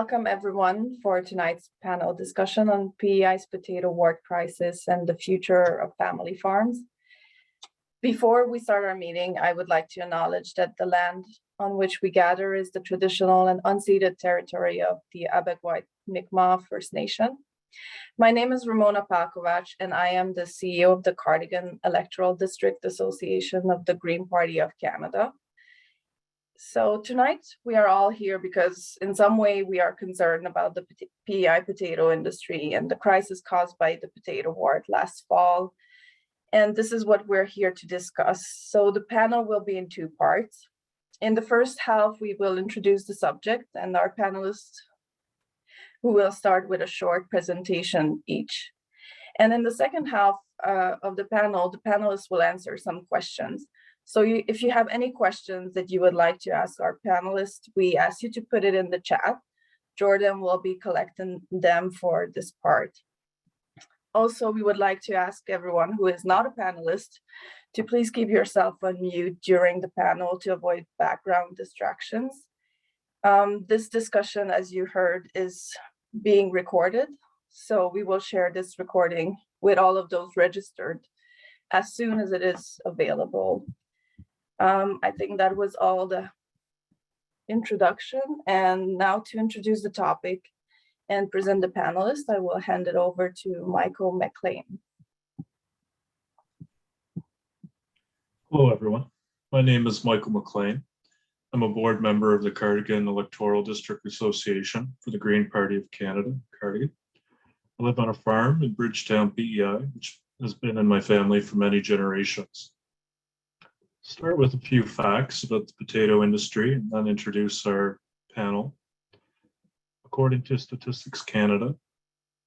Welcome everyone for tonight's panel discussion on PEI's Potato Wart Crisis and the future of family farms. Before we start our meeting, I would like to acknowledge that the land on which we gather is the traditional and unceded territory of the Abegweit Mi'kmaq First Nation. My name is Ramona Pakovac, and I am the CEO of the Cardigan Electoral District Association of the Green Party of Canada. So tonight we are all here because in some way we are concerned about the PEI potato industry and the crisis caused by the potato wart last fall. And this is what we're here to discuss. So the panel will be in two parts. In the first half, we will introduce the subject and our panelists who will start with a short presentation each. And in the second half of the panel, the panelists will answer some questions. So if you have any questions that you would like to ask our panelists, we ask you to put it in the chat. Jordan will be collecting them for this part. Also, we would like to ask everyone who is not a panelist to please keep yourself on mute during the panel to avoid background distractions. This discussion, as you heard, is being recorded. So we will share this recording with all of those registered as soon as it is available. I think that was all the introduction. And now to introduce the topic and present the panelists, I will hand it over to Michael McLean. Hello, everyone. My name is Michael McLean. I'm a board member of the Cardigan Electoral District Association for the Green Party of Canada, Cardigan. I live on a farm in Bridgetown, PEI, which has been in my family for many generations. Start with a few facts about the potato industry and then introduce our panel. According to Statistics Canada,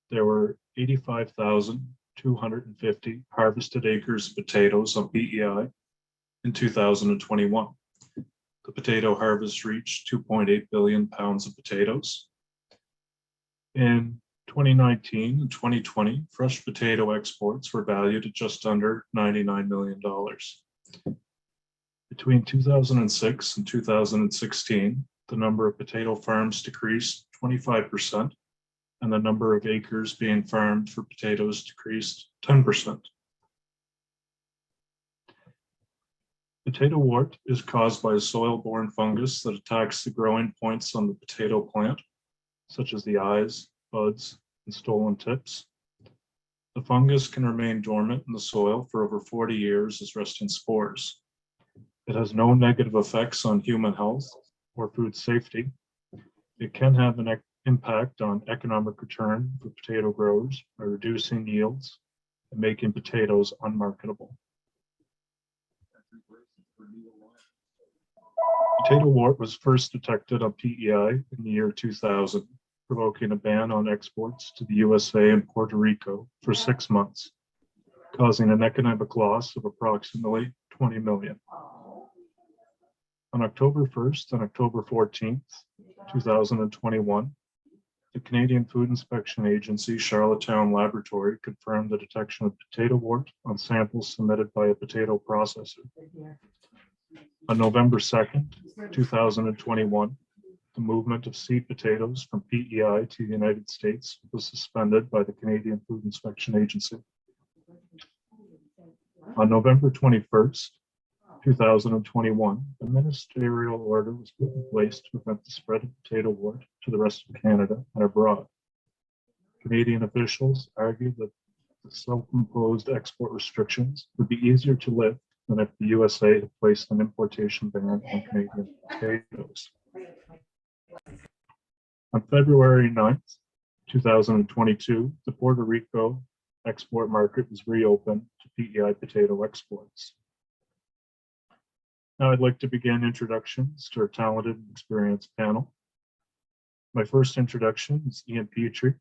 there were 85,250 harvested acres of potatoes on PEI in 2021. The potato harvest reached 2.8 billion pounds of potatoes. In 2019 and 2020, fresh potato exports were valued at just under $99 million. Between 2006 and 2016, the number of potato farms decreased 25%, and the number of acres being farmed for potatoes decreased 10%. Potato wart is caused by a soil-borne fungus that attacks the growing points on the potato plant, such as the eyes, buds, and stolon tips. The fungus can remain dormant in the soil for over 40 years as resting spores. It has no negative effects on human health or food safety. It can have an impact on economic return for potato growers by reducing yields and making potatoes unmarketable. Potato wart was first detected on PEI in the year 2000, provoking a ban on exports to the USA and Puerto Rico for 6 months, causing an economic loss of approximately $20 million. On October 1st and October 14th, 2021, the Canadian Food Inspection Agency Charlottetown Laboratory confirmed the detection of potato wart on samples submitted by a potato processor. On November 2nd, 2021, the movement of seed potatoes from PEI to the United States was suspended by the Canadian Food Inspection Agency. On November 21st, 2021, a ministerial order was put in place to prevent the spread of potato wart to the rest of Canada and abroad. Canadian officials argued that the self-imposed export restrictions would be easier to lift than if the USA had placed an importation ban on Canadian potatoes. On February 9th, 2022, the Puerto Rico export market was reopened to PEI potato exports. Now I'd like to begin introductions to our talented and experienced panel. My first introduction is Ian Petrie.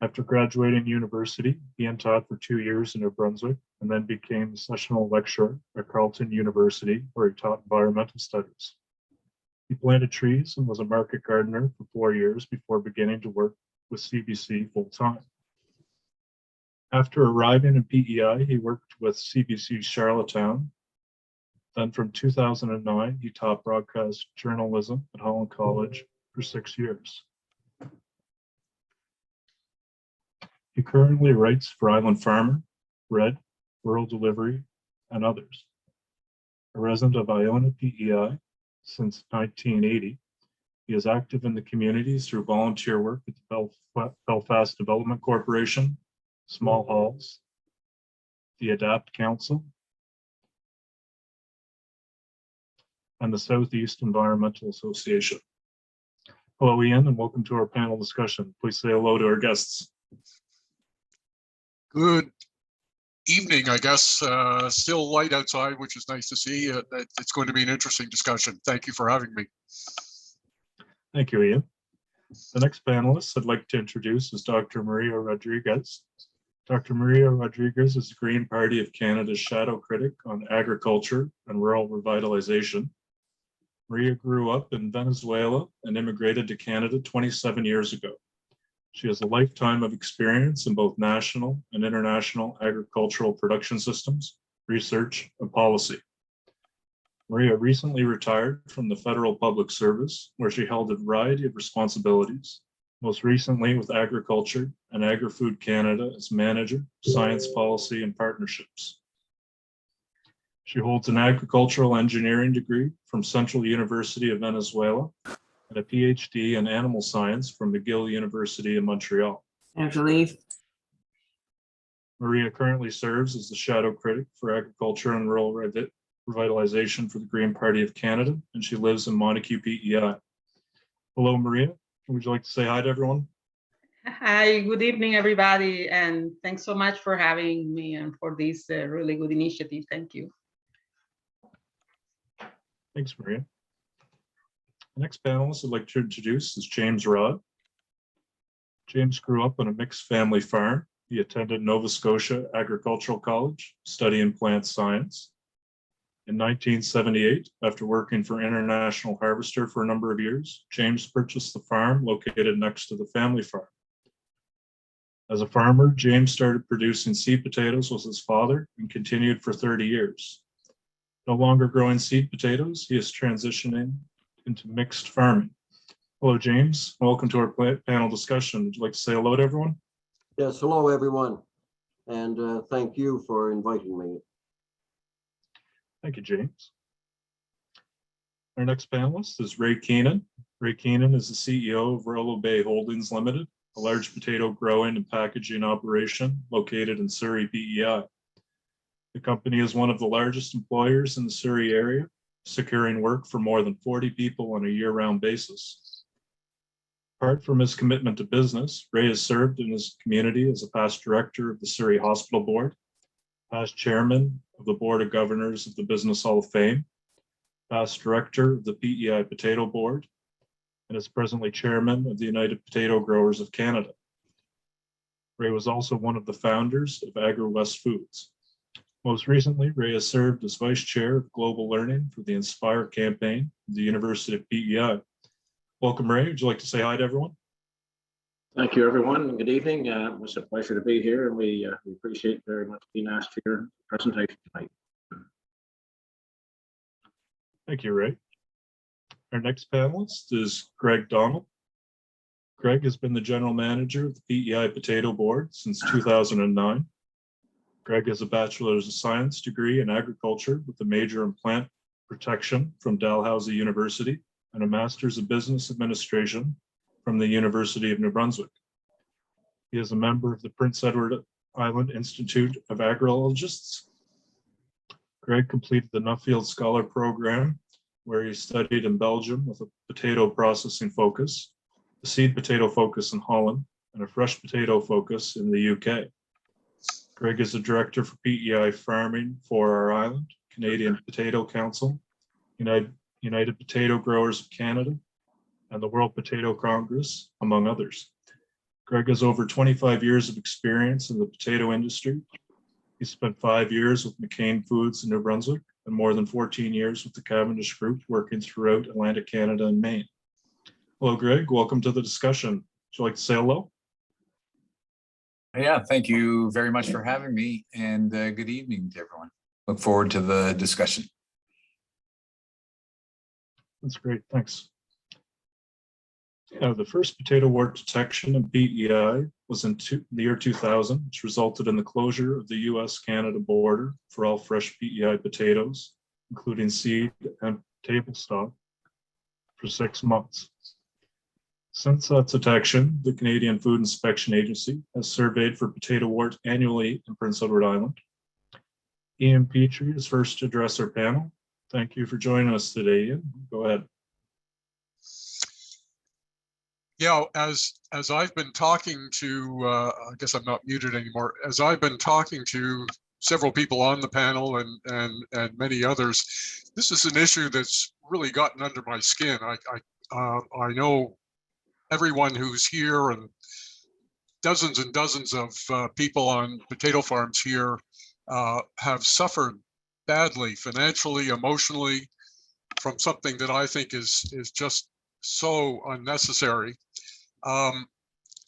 After graduating university, Ian taught for 2 years in New Brunswick and then became a sessional lecturer at Carleton University, where he taught environmental studies. He planted trees and was a market gardener for 4 years before beginning to work with CBC full-time. After arriving in PEI, he worked with CBC Charlottetown. Then from 2009, he taught broadcast journalism at Holland College for 6 years. He currently writes for Island Farmer, Red, Rural Delivery, and others. A resident of Iona, PEI since 1980, he is active in the communities through volunteer work with the Belfast Development Corporation, Small Halls, the Adapt Council, and the Southeast Environmental Association. Hello, Ian, and welcome to our panel discussion. Please say hello to our guests. Good evening, I guess. Still light outside, which is nice to see. It's going to be an interesting discussion. Thank you for having me. Thank you, Ian. The next panelist I'd like to introduce is Dr. Maria Rodriguez. Dr. Maria Rodriguez is the Green Party of Canada's shadow critic on agriculture and rural revitalization. Maria grew up in Venezuela and immigrated to Canada 27 years ago. She has a lifetime of experience in both national and international agricultural production systems, research, and policy. Maria recently retired from the federal public service, where she held a variety of responsibilities, most recently with Agriculture and Agri-Food Canada as manager, science policy, and partnerships. She holds an agricultural engineering degree from Central University of Venezuela and a PhD in animal science from McGill University in Montreal. Angelique. Maria currently serves as the shadow critic for agriculture and rural revitalization for the Green Party of Canada, and she lives in Montague, PEI. Hello, Maria. Would you like to say hi to everyone? Hi, good evening, everybody, and thanks so much for having me and for this really good initiative. Thank you. Thanks, Maria. The next panelist I'd like to introduce is James Rod. James grew up on a mixed family farm. He attended Nova Scotia Agricultural College, studying plant science. In 1978, after working for International Harvester for a number of years, James purchased the farm located next to the family farm. As a farmer, James started producing seed potatoes with his father and continued for 30 years. No longer growing seed potatoes, he is transitioning into mixed farming. Hello, James. Welcome to our panel discussion. Would you like to say hello to everyone? Yes, hello, everyone. And thank you for inviting me. Thank you, James. Our next panelist is Ray Keenan. Ray Keenan is the CEO of Rollo Bay Holdings Limited, a large potato growing and packaging operation located in Surrey, PEI. The company is one of the largest employers in the Surrey area, securing work for more than 40 people on a year-round basis. Apart from his commitment to business, Ray has served in his community as a past director of the Surrey Hospital Board, past chairman of the Board of Governors of the Business Hall of Fame, past director of the PEI Potato Board, and is presently chairman of the United Potato Growers of Canada. Ray was also one of the founders of Agri Foods. Most recently, Ray has served as vice chair of global learning for the Inspire campaign at the University of PEI. Welcome, Ray. Would you like to say hi to everyone? Thank you, everyone. Good evening. It's a pleasure to be here, and we appreciate very much being asked for your presentation tonight. Thank you, Ray. Our next panelist is Greg Donald. Greg has been the general manager of the PEI Potato Board since 2009. Greg has a Bachelor's of Science degree in agriculture with a major in plant protection from Dalhousie University and a Master's of Business Administration from the University of New Brunswick. He is a member of the Prince Edward Island Institute of Agrologists. Greg completed the Nuffield Scholar Program, where he studied in Belgium with a potato processing focus, a seed potato focus in Holland, and a fresh potato focus in the UK. Greg is the director for PEI Farming for Our Island, Canadian Potato Council, United Potato Growers of Canada, and the World Potato Congress, among others. Greg has over 25 years of experience in the potato industry. He spent 5 years with McCain Foods in New Brunswick and more than 14 years with the Cavendish Group, working throughout Atlantic Canada and Maine. Hello, Greg. Welcome to the discussion. Would you like to say hello? Yeah, thank you very much for having me, and good evening to everyone. Look forward to the discussion. That's great. Thanks. Yeah, the first potato wart detection of PEI was in the year 2000, which resulted in the closure of the US-Canada border for all fresh PEI potatoes, including seed and table stock, for 6 months. Since that detection, the Canadian Food Inspection Agency has surveyed for potato wart annually in Prince Edward Island. Ian Petrie is first to address our panel. Thank you for joining us today, Ian. Go ahead. Yeah, as I've been talking to, I guess I'm not muted anymore. As I've been talking to several people on the panel and many others, this is an issue that's really gotten under my skin. I know everyone who's here and dozens of people on potato farms here have suffered badly, financially, emotionally, from something that I think is just so unnecessary.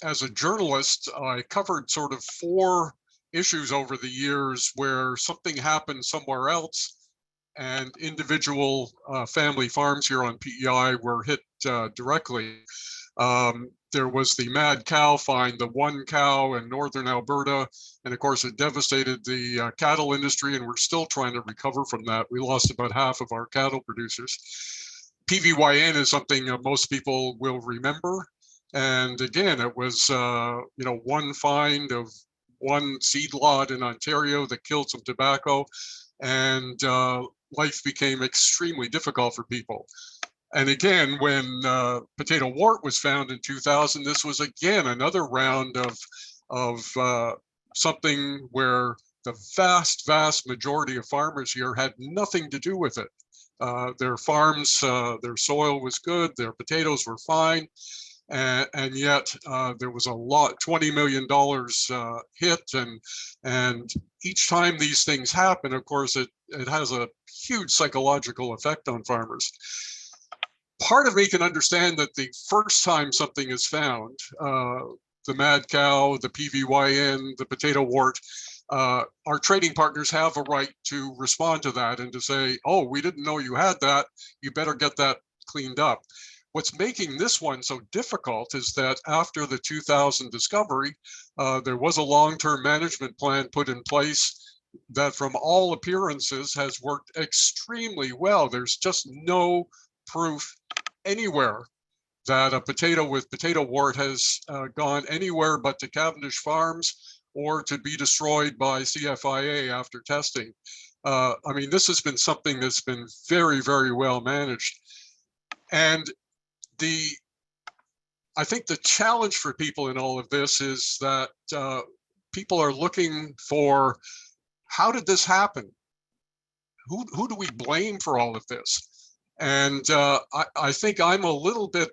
As a journalist, I covered sort of 4 issues over the years where something happened somewhere else and individual family farms here on PEI were hit directly. There was the mad cow find, the one cow in northern Alberta, and of course it devastated the cattle industry, and we're still trying to recover from that. We lost about half of our cattle producers. PVYN is something most people will remember. And again, it was one find of one seed lot in Ontario that killed some tobacco, and life became extremely difficult for people. And again, when potato wart was found in 2000, this was again another round of something where the vast majority of farmers here had nothing to do with it. Their farms, their soil was good, their potatoes were fine. And yet there was a lot, $20 million hit, and each time these things happen, of course, it has a huge psychological effect on farmers. Part of me can understand that the first time something is found, the mad cow, the PVYN, the potato wart, our trading partners have a right to respond to that and to say, oh, we didn't know you had that, you better get that cleaned up. What's making this one so difficult is that after the 2000 discovery, there was a long-term management plan put in place that from all appearances has worked extremely well. There's just no proof anywhere that a potato with potato wart has gone anywhere but to Cavendish Farms or to be destroyed by CFIA after testing. I mean, this has been something that's been very, very well managed. And I think the challenge for people in all of this is that people are looking for, how did this happen? Who do we blame for all of this? And I think I'm a little bit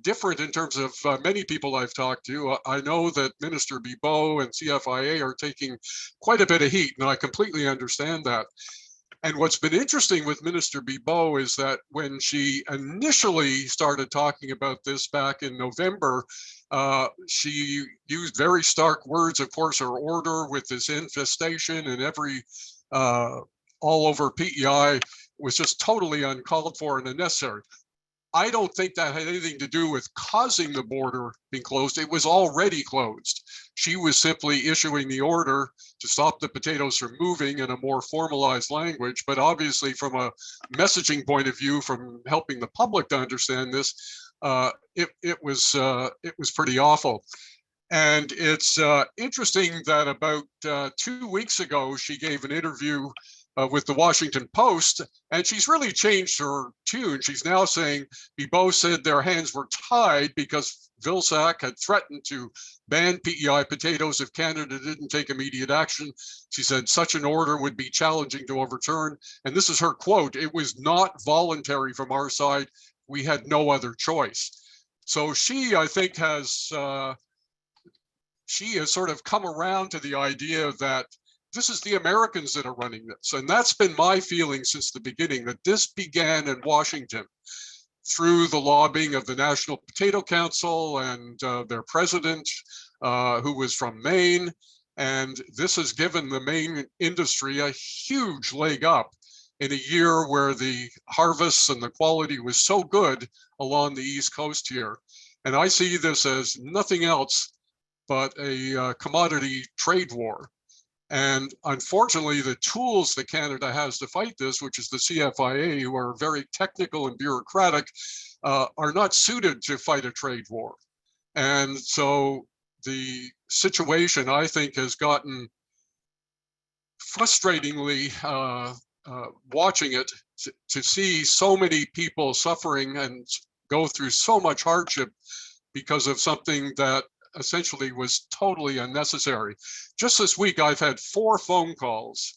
different in terms of many people I've talked to. I know that Minister Bibeau and CFIA are taking quite a bit of heat, and I completely understand that. And what's been interesting with Minister Bibeau is that when she initially started talking about this back in November, she used very stark words. Of course, her order with this infestation and every all over PEI was just totally uncalled for and unnecessary. I don't think that had anything to do with causing the border being closed. It was already closed. She was simply issuing the order to stop the potatoes from moving in a more formalized language. But obviously, from a messaging point of view, from helping the public to understand this, it was pretty awful. And it's interesting that about 2 weeks ago, she gave an interview with the Washington Post, and she's really changed her tune. She's now saying Bibeau said their hands were tied because Vilsack had threatened to ban PEI potatoes if Canada didn't take immediate action. She said such an order would be challenging to overturn. And this is her quote: "It was not voluntary from our side. We had no other choice." So she, I think, has sort of come around to the idea that this is the Americans that are running this. And that's been my feeling since the beginning, that this began in Washington through the lobbying of the National Potato Council and their president, who was from Maine. And this has given the Maine industry a huge leg up in a year where the harvests and the quality was so good along the East Coast here. And I see this as nothing else but a commodity trade war. And unfortunately, the tools that Canada has to fight this, which is the CFIA, who are very technical and bureaucratic, are not suited to fight a trade war. And so the situation, I think, has gotten frustratingly watching it to see so many people suffering and go through so much hardship because of something that essentially was totally unnecessary. Just this week, I've had 4 phone calls,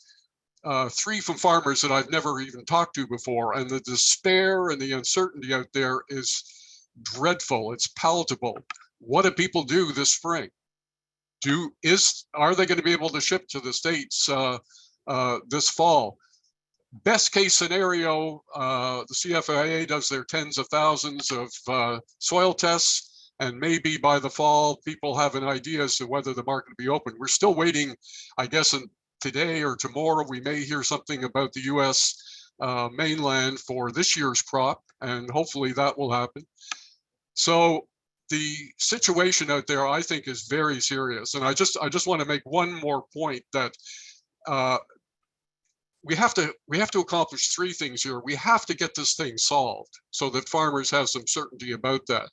3 from farmers that I've never even talked to before, and the despair and the uncertainty out there is dreadful. It's palatable. What do people do this spring? Are they going to be able to ship to the States this fall? Best case scenario, the CFIA does their tens of thousands of soil tests, and maybe by the fall, people have an idea as to whether the market will be open. We're still waiting, I guess, today or tomorrow, we may hear something about the US mainland for this year's crop, and hopefully that will happen. So the situation out there, I think, is very serious. And I just want to make one more point that we have to accomplish 3 things here. We have to get this thing solved so that farmers have some certainty about that.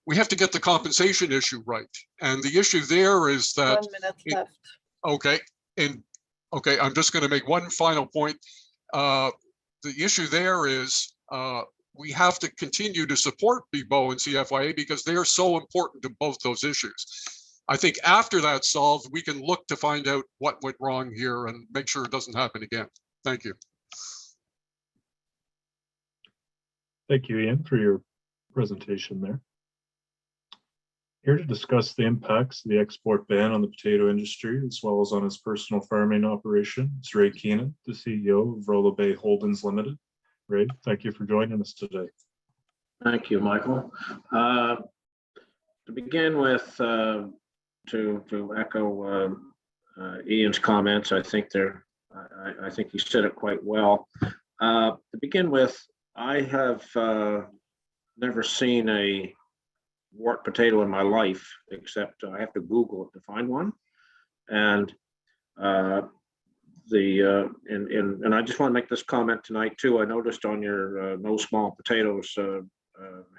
We have to get the compensation issue right. And the issue there is that 1 minute left. Okay, I'm just going to make one final point. The issue there is we have to continue to support BEBO and CFIA because they are so important to both those issues. I think after that's solved, we can look to find out what went wrong here and make sure it doesn't happen again. Thank you. Thank you, Ian, for your presentation there. Here to discuss the impacts of the export ban on the potato industry, as well as on his personal farming operation, is Ray Keenan, the CEO of Rollo Bay Holdings Limited. Ray, thank you for joining us today. Thank you, Michael. To begin with, to echo Ian's comments, I think I think he said it quite well. To begin with, I have never seen a wart potato in my life, except I have to Google it to find one. And and I just want to make this comment tonight too. I noticed on your no small potatoes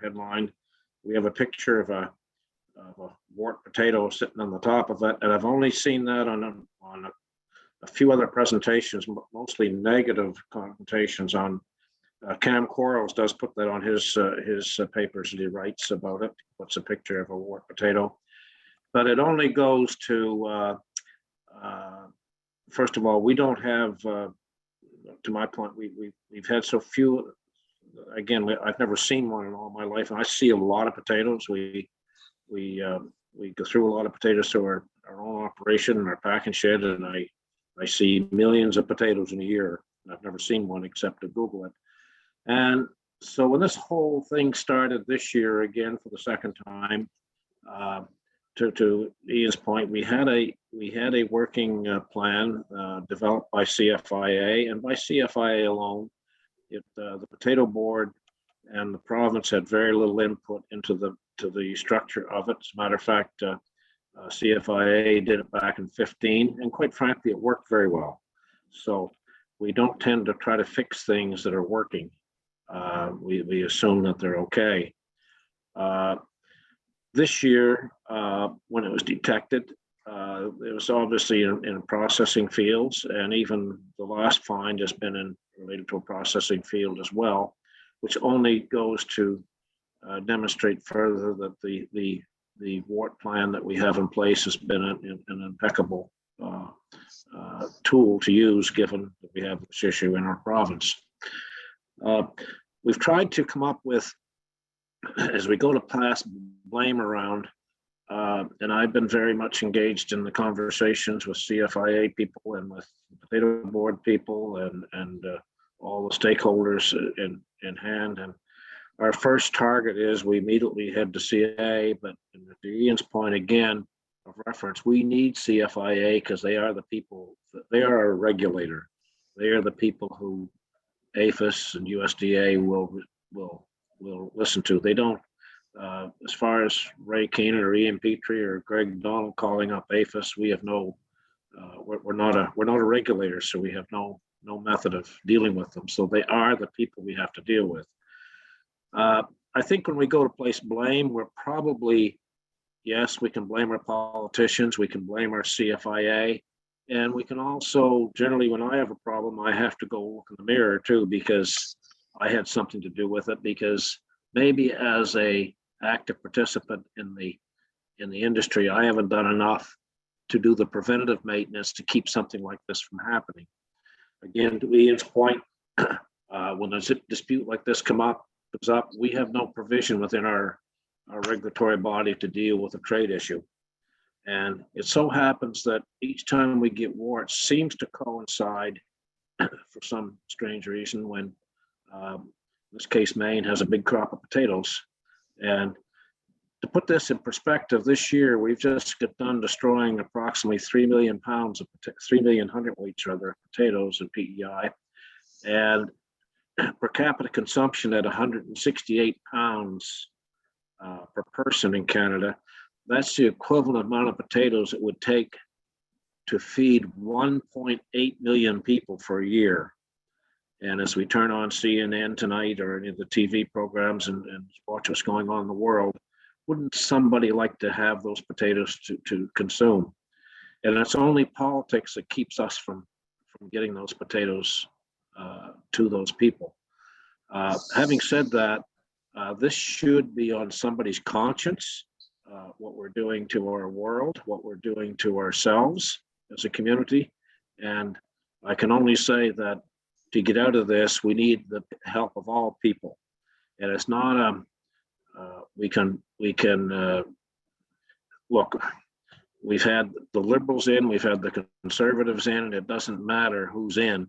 headline, we have a picture of a wart potato sitting on the top of it, and I've only seen that on a few other presentations, mostly negative connotations on. Cam Quarles does put that on his papers that he writes about it. Puts a picture of a wart potato, but it only goes to first of all, we don't have. To my point, we've had so few. Again, I've never seen one in all my life, and I see a lot of potatoes. We go through a lot of potatoes through our own operation and our packing shed, and I see millions of potatoes in a year. And I've never seen one except to Google it. And so when this whole thing started this year again for the second time, to Ian's point, we had a working plan developed by CFIA, and by CFIA alone. The potato board and the province had very little input into the structure of it. As a matter of fact, CFIA did it back in 2015, and quite frankly, it worked very well. So we don't tend to try to fix things that are working. We assume that they're okay. This year, when it was detected, it was obviously in processing fields, and even the last find has been related to a processing field as well, which only goes to demonstrate further that the wart plan that we have in place has been an impeccable tool to use, given that we have this issue in our province. We've tried to come up with, as we go to pass blame around, and I've been very much engaged in the conversations with CFIA people and with potato board people and all the stakeholders in hand. And our first target is we immediately head to CFIA, but to Ian's point again of reference, we need CFIA because they are the people, they are our regulator. They are the people who APHIS and USDA will listen to. They don't As far as Ray Keenan or Ian Petrie or Greg Donald calling up APHIS, we have no, we're not a regulator, so we have no method of dealing with them. So they are the people we have to deal with. I think when we go to place blame, we're probably, yes, we can blame our politicians, we can blame our CFIA, and we can also, generally when I have a problem, I have to go look in the mirror too, because I had something to do with it, because maybe as a active participant in the industry, I haven't done enough to do the preventative maintenance to keep something like this from happening. Again, to Ian's point, when a dispute like this comes up, we have no provision within our regulatory body to deal with a trade issue. And it so happens that each time we get warts seems to coincide for some strange reason when, in this case, Maine has a big crop of potatoes. And to put this in perspective, this year we've just got done destroying approximately 3 million pounds of 3 million hundredweights rather potatoes in PEI, and per capita consumption at 168 pounds per person in Canada. That's the equivalent amount of potatoes it would take to feed 1.8 million people for a year. And as we turn on CNN tonight or any of the TV programs and watch what's going on in the world, wouldn't somebody like to have those potatoes to consume? And it's only politics that keeps us from getting those potatoes to those people. Having said that, this should be on somebody's conscience, what we're doing to our world, what we're doing to ourselves as a community. And I can only say that to get out of this, we need the help of all people. And it's not we can look, we've had the Liberals in, we've had the Conservatives in, and it doesn't matter who's in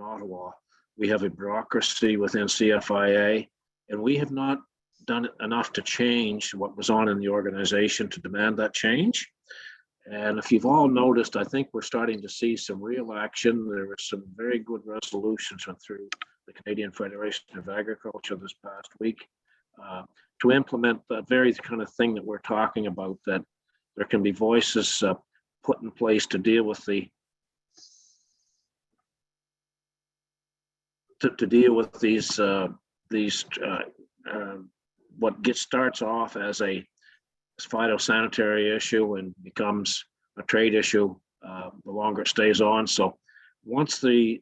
Ottawa. We have a bureaucracy within CFIA, and we have not done enough to change what was on in the organization to demand that change. And if you've all noticed, I think we're starting to see some real action. There were some very good resolutions went through the Canadian Federation of Agriculture this past week to implement that very kind of thing that we're talking about, that there can be voices put in place to deal with to deal with these what starts off as a phytosanitary issue and becomes a trade issue the longer it stays on. So once the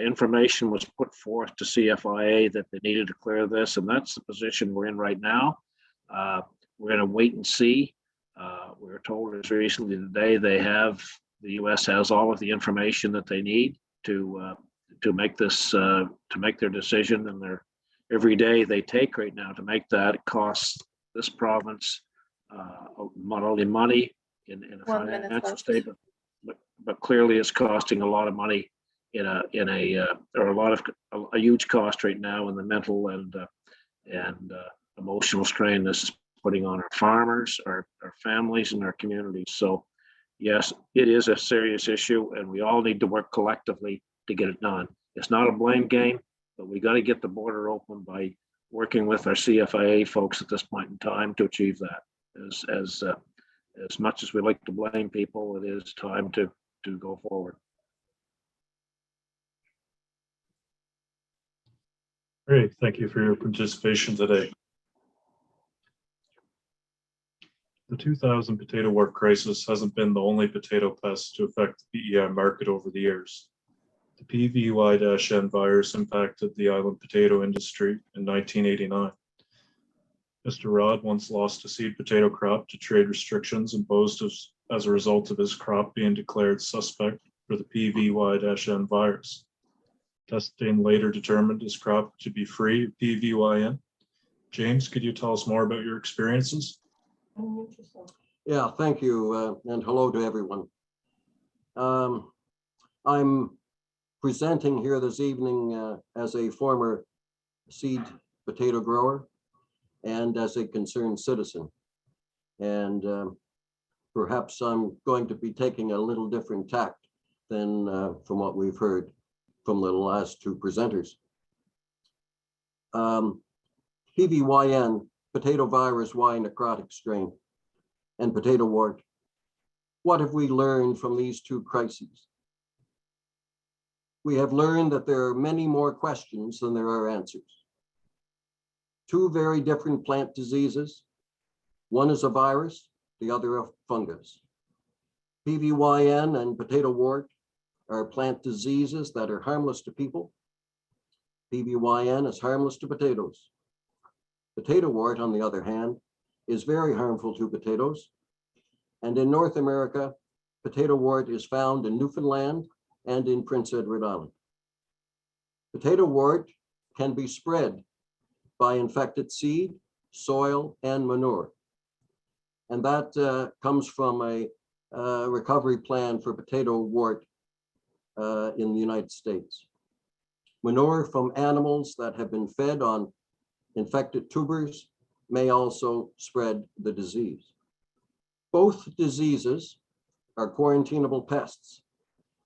information was put forth to CFIA that they needed to clear this, and that's the position we're in right now, we're going to wait and see. We were told as recently today the U.S. has all of the information that they need to make this to make their decision, and every day they take right now to make that, it costs this province not only money in a financial statement, but clearly it's costing a lot of money a huge cost right now in the mental and emotional strain this is putting on our farmers, our families, and our communities. So yes, it is a serious issue, and we all need to work collectively to get it done. It's not a blame game, but we got to get the border open by working with our CFIA folks at this point in time to achieve that. As much as we like to blame people, it is time to go forward. Great, thank you for your participation today. The 2000 potato wart crisis hasn't been the only potato pest to affect the PEI market over the years. The PVY-N virus impacted the island potato industry in 1989. Mr. Rod once lost a seed potato crop to trade restrictions imposed as a result of his crop being declared suspect for the PVY-N virus. Testing later determined his crop to be free of PVYN. James, could you tell us more about your experiences? Yeah, thank you, and hello to everyone. I'm presenting here this evening as a former seed potato grower and as a concerned citizen. And perhaps I'm going to be taking a little different tact than from what we've heard from the last two presenters. PVYN, potato virus Y necrotic strain, and potato wart. What have we learned from these two crises? We have learned that there are many more questions than there are answers. Two very different plant diseases. One is a virus, the other a fungus. PVYN and potato wart are plant diseases that are harmless to people. PVYN is harmless to potatoes. Potato wart, on the other hand, is very harmful to potatoes. And in North America, potato wart is found in Newfoundland and in Prince Edward Island. Potato wart can be spread by infected seed, soil, and manure. And that comes from a recovery plan for potato wart in the United States. Manure from animals that have been fed on infected tubers may also spread the disease. Both diseases are quarantinable pests.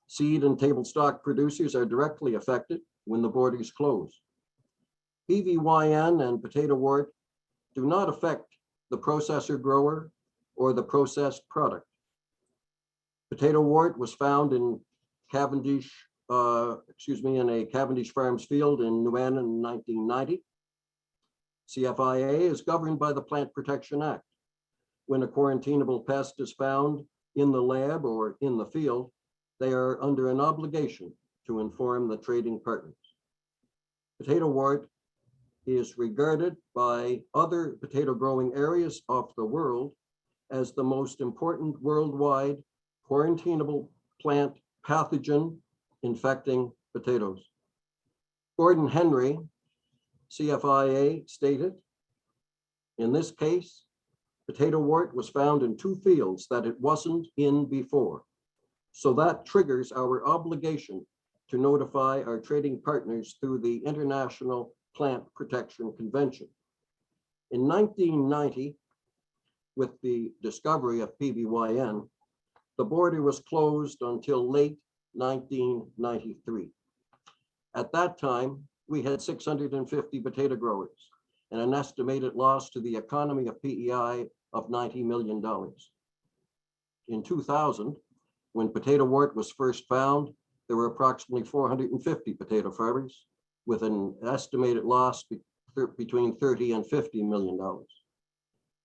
Seed and table stock producers are directly affected when the borders close. PVYN and potato wart do not affect the processor grower or the processed product. Potato wart was found in Cavendish, in a Cavendish Farms field in New Anna in 1990. CFIA is governed by the Plant Protection Act. When a quarantinable pest is found in the lab or in the field, they are under an obligation to inform the trading partners. Potato wart is regarded by other potato growing areas of the world as the most important worldwide quarantinable plant pathogen infecting potatoes. Gordon Henry, CFIA, stated, in this case, potato wart was found in two fields that it wasn't in before. So that triggers our obligation to notify our trading partners through the International Plant Protection Convention. In 1990, with the discovery of PVYN, the border was closed until late 1993. At that time, we had 650 potato growers and an estimated loss to the economy of PEI of $90 million. In 2000, when potato wart was first found, there were approximately 450 potato farmers with an estimated loss between $30 and $50 million.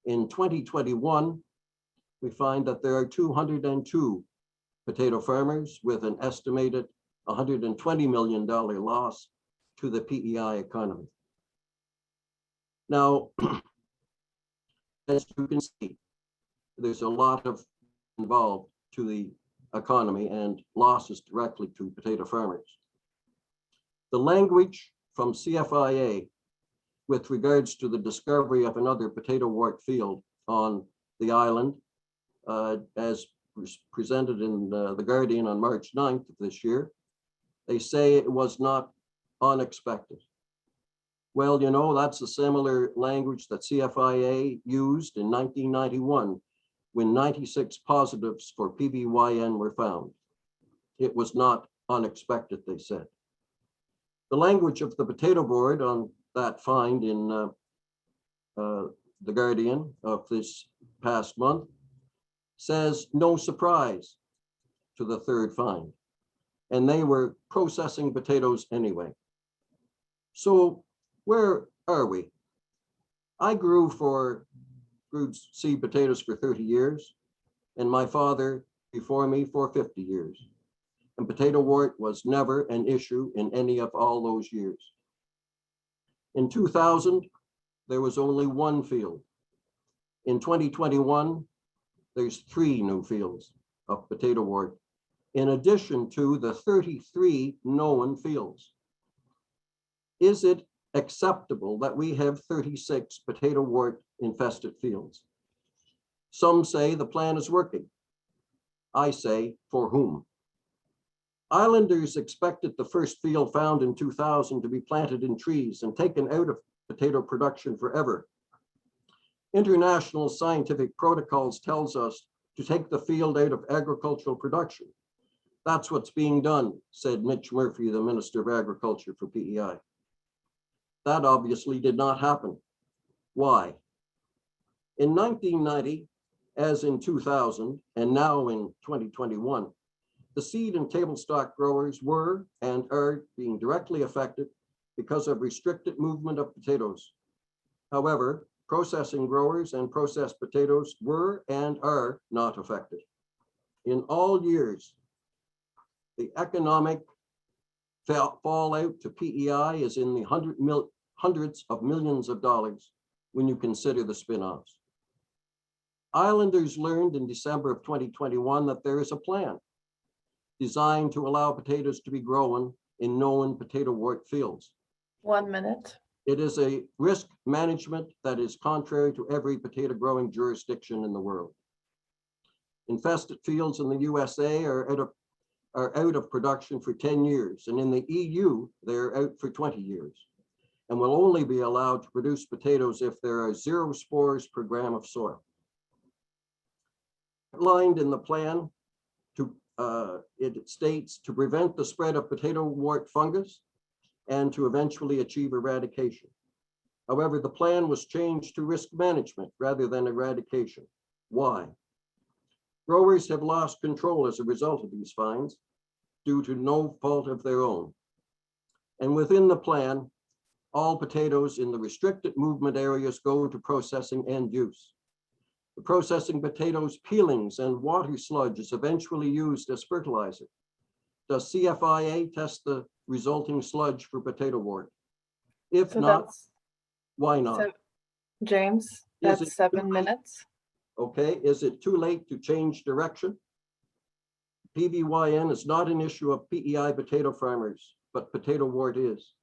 In 2021, we find that there are 202 potato farmers with an estimated $120 million loss to the PEI economy. Now, as you can see, there's a lot of involved to the economy and losses directly to potato farmers. The language from CFIA with regards to the discovery of another potato wart field on the island, as presented in the Guardian on March 9th of this year, they say it was not unexpected. Well, you know, that's a similar language that CFIA used in 1991 when 96 positives for PVYN were found. It was not unexpected, they said. The language of the potato board on that find in the Guardian of this past month says no surprise to the third find, and they were processing potatoes anyway. So where are we? I grew seed potatoes for 30 years, and my father before me for 50 years. And potato wart was never an issue in any of all those years. In 2000, there was only one field. In 2021, there's 3 new fields of potato wart, in addition to the 33 known fields. Is it acceptable that we have 36 potato wart infested fields? Some say the plan is working. I say, for whom? Islanders expected the first field found in 2000 to be planted in trees and taken out of potato production forever. International scientific protocols tells us to take the field out of agricultural production. That's what's being done, said Mitch Murphy, the Minister of Agriculture for PEI. That obviously did not happen. Why? In 1990, as in 2000, and now in 2021, the seed and table stock growers were and are being directly affected because of restricted movement of potatoes. However, processing growers and processed potatoes were and are not affected. In all years, the economic fallout to PEI is in the hundreds of millions of dollars when you consider the spin-offs. Islanders learned in December of 2021 that there is a plan designed to allow potatoes to be grown in known potato wart fields. 1 minute. It is a risk management that is contrary to every potato growing jurisdiction in the world. Infested fields in the USA are out of production for 10 years, and in the EU, they're out for 20 years, and will only be allowed to produce potatoes if there are 0 spores per gram of soil. Outlined in the plan, it states to prevent the spread of potato wart fungus and to eventually achieve eradication. However, the plan was changed to risk management rather than eradication. Why? Growers have lost control as a result of these fines due to no fault of their own. And within the plan, all potatoes in the restricted movement areas go to processing and use. The processing potatoes, peelings, and water sludge is eventually used as fertilizer. Does CFIA test the resulting sludge for potato wart? If So not, that's, why not? so James, Is that's it 7 minutes. Okay, is it too late to change direction? PBYN is not an issue of PEI potato farmers, but potato wart is.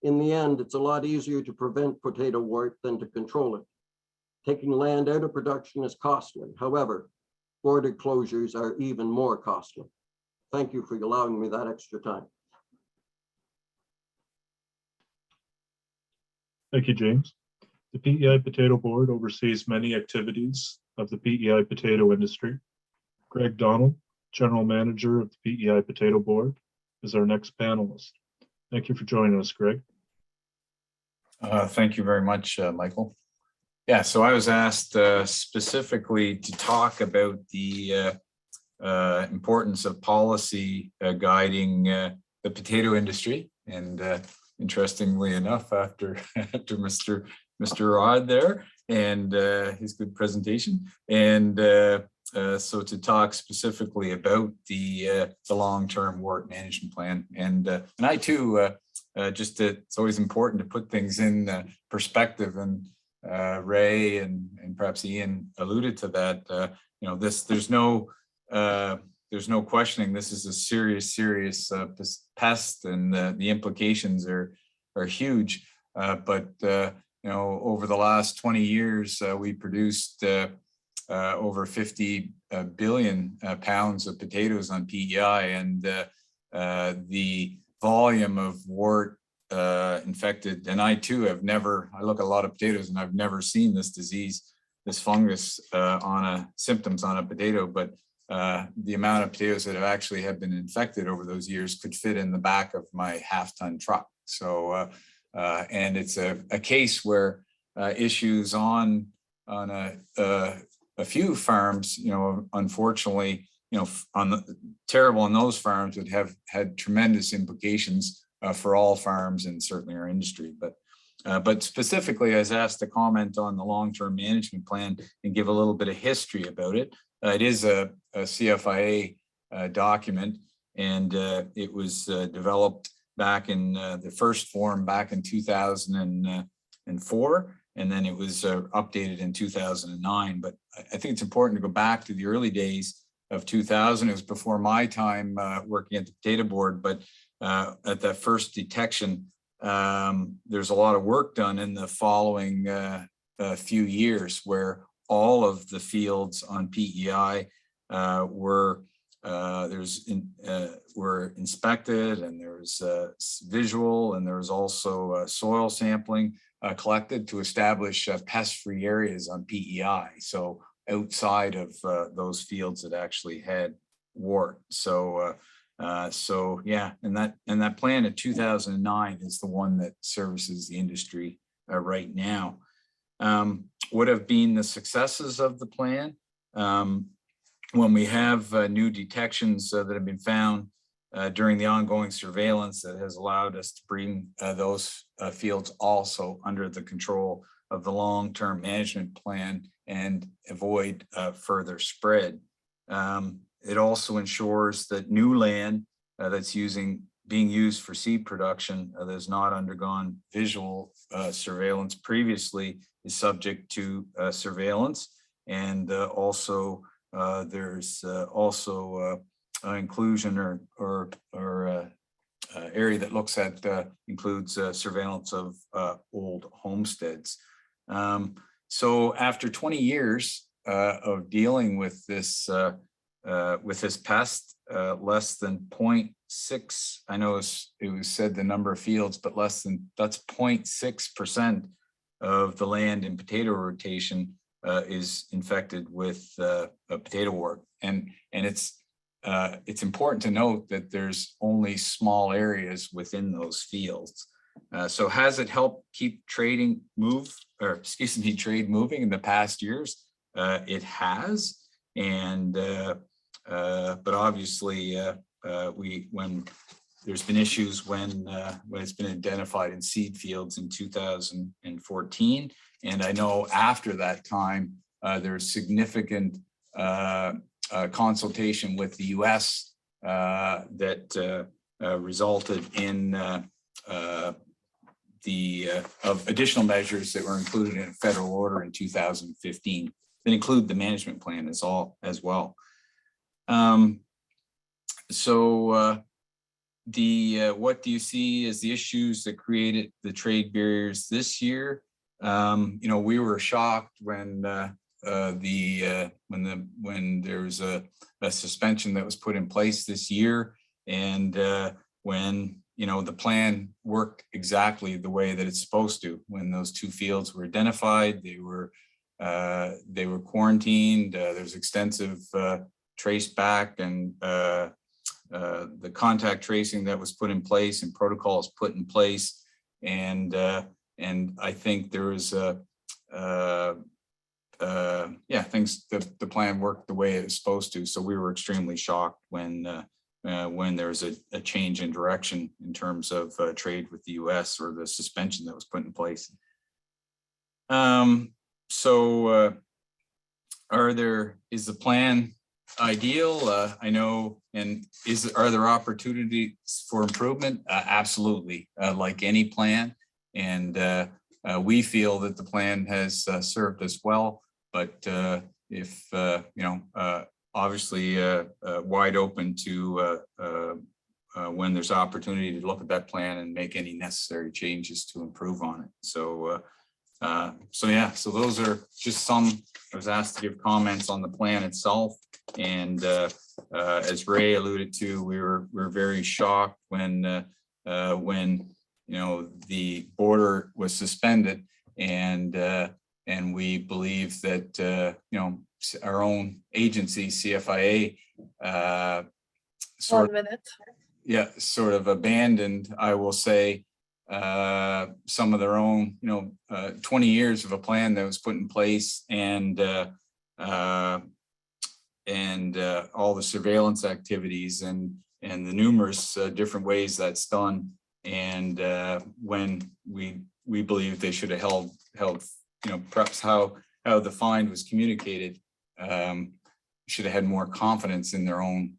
In the end, it's a lot easier to prevent potato wart than to control it. Taking land out of production is costly. However, border closures are even more costly. Thank you for allowing me that extra time. Thank you, James. The PEI Potato Board oversees many activities of the PEI potato industry. Greg Donald, General Manager of the PEI Potato Board, is our next panelist. Thank you for joining us, Greg. Thank you very much, Michael. Yeah, so I was asked specifically to talk about the importance of policy guiding the potato industry. And interestingly enough, after Mr. Rod there and his good presentation, and so to talk specifically about the long-term wart management plan, and I too it's always important to put things in perspective, and Ray and perhaps Ian alluded to that. There's no questioning this is a serious pest, and the implications are huge. But over the last 20 years, we produced over 50 billion pounds of potatoes on PEI, and the volume of wart infected, and I too have never, I look at a lot of potatoes and I've never seen this disease, this fungus symptoms on a potato, but the amount of potatoes that have been infected over those years could fit in the back of my half-ton truck. So, and it's a case where issues on a few farms, unfortunately, terrible on those farms would have had tremendous implications for all farms and certainly our industry. But specifically, I was asked to comment on the long-term management plan and give a little bit of history about it. It is a CFIA document, and it was developed back in the first form back in 2004, and then it was updated in 2009. But I think it's important to go back to the early days of 2000. It was before my time working at the Potato Board, but at that first detection, there's a lot of work done in the following few years where all of the fields on PEI were inspected, and there was visual, and there was also soil sampling collected to establish pest-free areas on PEI. So outside of those fields that actually had wart. So yeah, and that plan of 2009 is the one that services the industry right now. What have been the successes of the plan? When we have new detections that have been found during the ongoing surveillance, that has allowed us to bring those fields also under the control of the long-term management plan and avoid further spread. It also ensures that new land that's being used for seed production that has not undergone visual surveillance previously is subject to surveillance. And also there's also inclusion or area that looks at includes surveillance of old homesteads. So after 20 years of dealing with this pest, less than 0.6, I know it was said the number of fields, but that's 0.6% of the land in potato rotation is infected with a potato wart. And it's important to note that there's only small areas within those fields. So has it helped keep trade moving in the past years? It has, and but obviously when there's been issues when it's been identified in seed fields in 2014, and I know after that time there's significant consultation with the US that resulted in of additional measures that were included in a federal order in 2015 that include the management plan as well. What do you see as the issues that created the trade barriers this year? We were shocked when there was a suspension that was put in place this year, and when the plan worked exactly the way that it's supposed to. When those two fields were identified, they were quarantined. There's extensive trace back and the contact tracing that was put in place and protocols put in place, and I think there was the plan worked the way it was supposed to. So we were extremely shocked when there was a change in direction in terms of trade with the US, or the suspension that was put in place. Is the plan ideal? I know, and are there opportunities for improvement? Absolutely, like any plan, and we feel that the plan has served us well, but if obviously wide open to when there's opportunity to look at that plan and make any necessary changes to improve on it. So those are just some. I was asked to give comments on the plan itself, and as Ray alluded to, we were very shocked when the border was suspended, and we believe that our own agency, CFIA, sort of abandoned, I will say, some of their own, 20 years of a plan that was put in place, and all the surveillance activities and the numerous different ways that's done. And when we believe they should have held, perhaps how the find was communicated, should have had more confidence in their own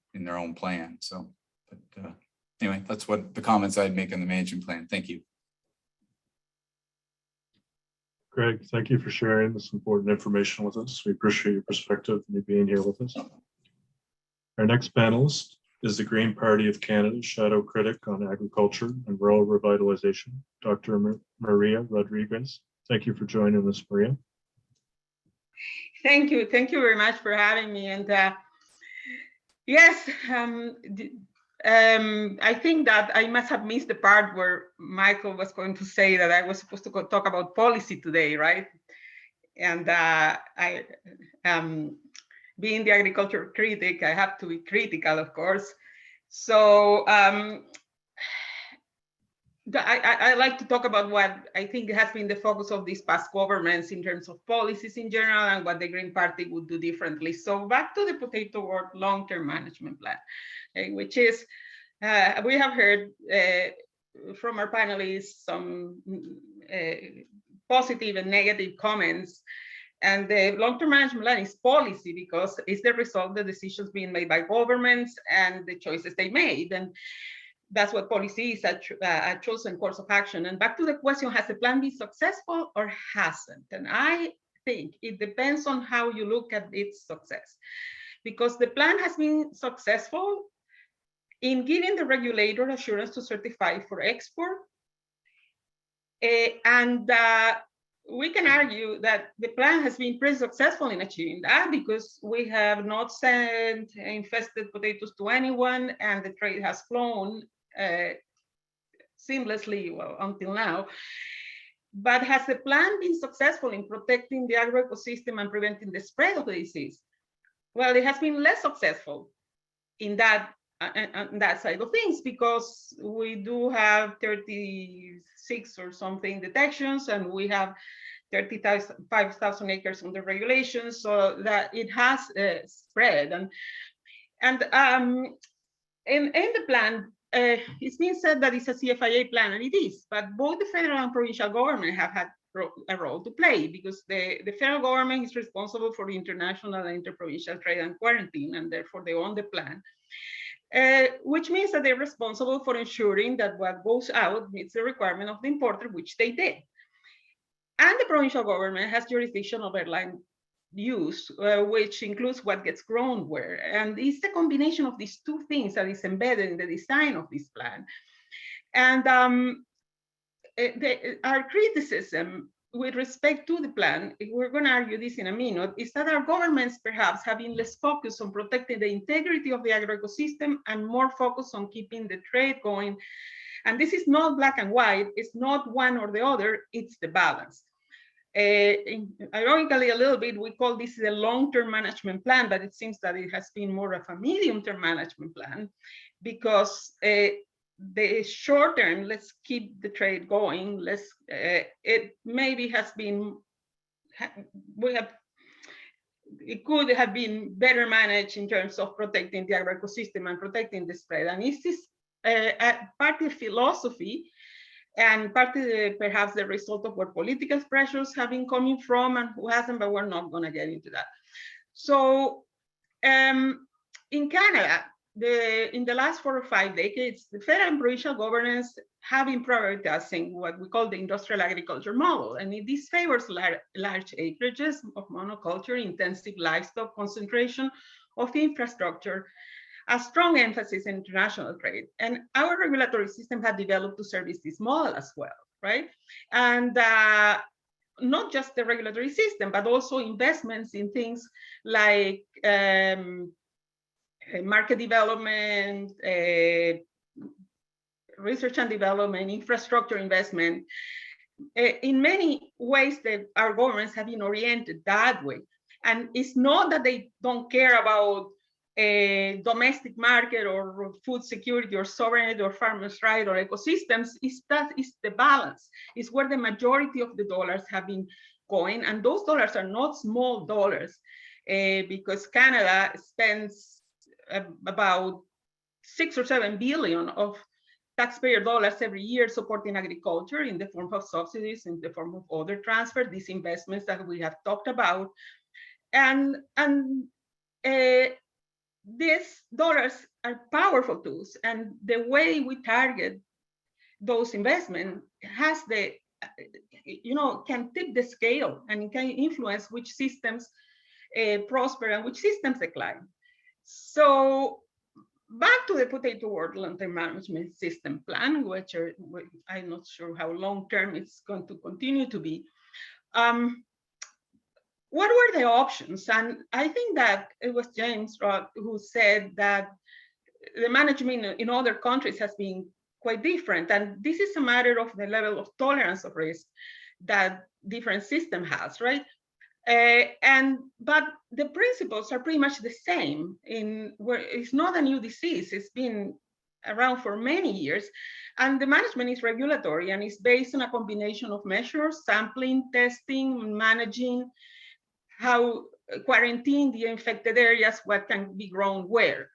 plan. So, but anyway, that's what the comments I'd make on the management plan. Thank you. Greg, thank you for sharing this important information with us. We appreciate your perspective and you being here with us. Our next panelist is the Green Party of Canada's Shadow Critic on Agriculture and Rural Revitalization, Dr. Maria Rodriguez. Thank you for joining us, Maria. Thank you very much for having me. And yes, I think that I must have missed the part where Michael was going to say that I was supposed to talk about policy today, right? And being the agriculture critic, I have to be critical, of course. So I like to talk about what I think has been the focus of these past governments in terms of policies in general and what the Green Party would do differently. So back to the Potato Wart long-term management plan, which is, we have heard from our panelists some positive and negative comments. And the long-term management plan is policy because it's the result of the decisions being made by governments and the choices they made. And that's what policy is, a chosen course of action. And back to the question, has the plan been successful or hasn't? And I think it depends on how you look at its success. Because the plan has been successful in giving the regulator assurance to certify for export. We can argue that the plan has been pretty successful in achieving that because we have not sent infested potatoes to anyone and the trade has flown seamlessly, well, until now. But has the plan been successful in protecting the agroecosystem and preventing the spread of the disease? Well, it has been less successful in that side of things because we do have 36 or something detections and we have 35,000 acres under regulations, so that it has spread. And in the plan, it's been said that it's a CFIA plan, and it is, but both the federal and provincial government have had a role to play because the federal government is responsible for the international and interprovincial trade and quarantine, and therefore they own the plan. Which means that they're responsible for ensuring that what goes out meets the requirement of the importer, which they did. And the provincial government has jurisdiction over land use, which includes what gets grown where. And it's the combination of these two things that is embedded in the design of this plan. And our criticism with respect to the plan, we're going to argue this in a minute, is that our governments perhaps have been less focused on protecting the integrity of the agroecosystem and more focused on keeping the trade going. And this is not black and white, it's not one or the other, it's the balance. Ironically, a little bit, we call this a long-term management plan, but it seems that it has been more of a medium-term management plan because the short term, let's keep the trade going. It maybe has been, it could have been better managed in terms of protecting the agroecosystem and protecting the spread. And this is partly philosophy and partly perhaps the result of what political pressures have been coming from and who hasn't, but we're not going to get into that. So in Canada, in the last 4 or 5 decades, the federal and provincial governments have been prioritizing what we call the industrial agriculture model. And this favors large acreages of monoculture, intensive livestock concentration of infrastructure, a strong emphasis in international trade. And our regulatory system had developed to service this model as well, right? And not just the regulatory system, but also investments in things like market development, research and development, infrastructure investment. In many ways that our governments have been oriented that way. And it's not that they don't care about a domestic market or food security or sovereignty or farmers' right or ecosystems, that is the balance. It's where the majority of the dollars have been going. And those dollars are not small dollars because Canada spends about 6 or 7 billion of taxpayer dollars every year supporting agriculture in the form of subsidies, in the form of other transfer, these investments that we have talked about. And these dollars are powerful tools, and the way we target those investments has the, can tip the scale and can influence which systems prosper and which systems decline. So back to the Potato Wart long-term management system plan, which I'm not sure how long-term it's going to continue to be. What were the options? And I think that it was James who said that the management in other countries has been quite different. And this is a matter of the level of tolerance of risk that different system has, right? But the principles are pretty much the same. Where it's not a new disease. It's been around for many years. And the management is regulatory and is based on a combination of measures, sampling, testing, managing, how quarantine the infected areas, what can be grown where.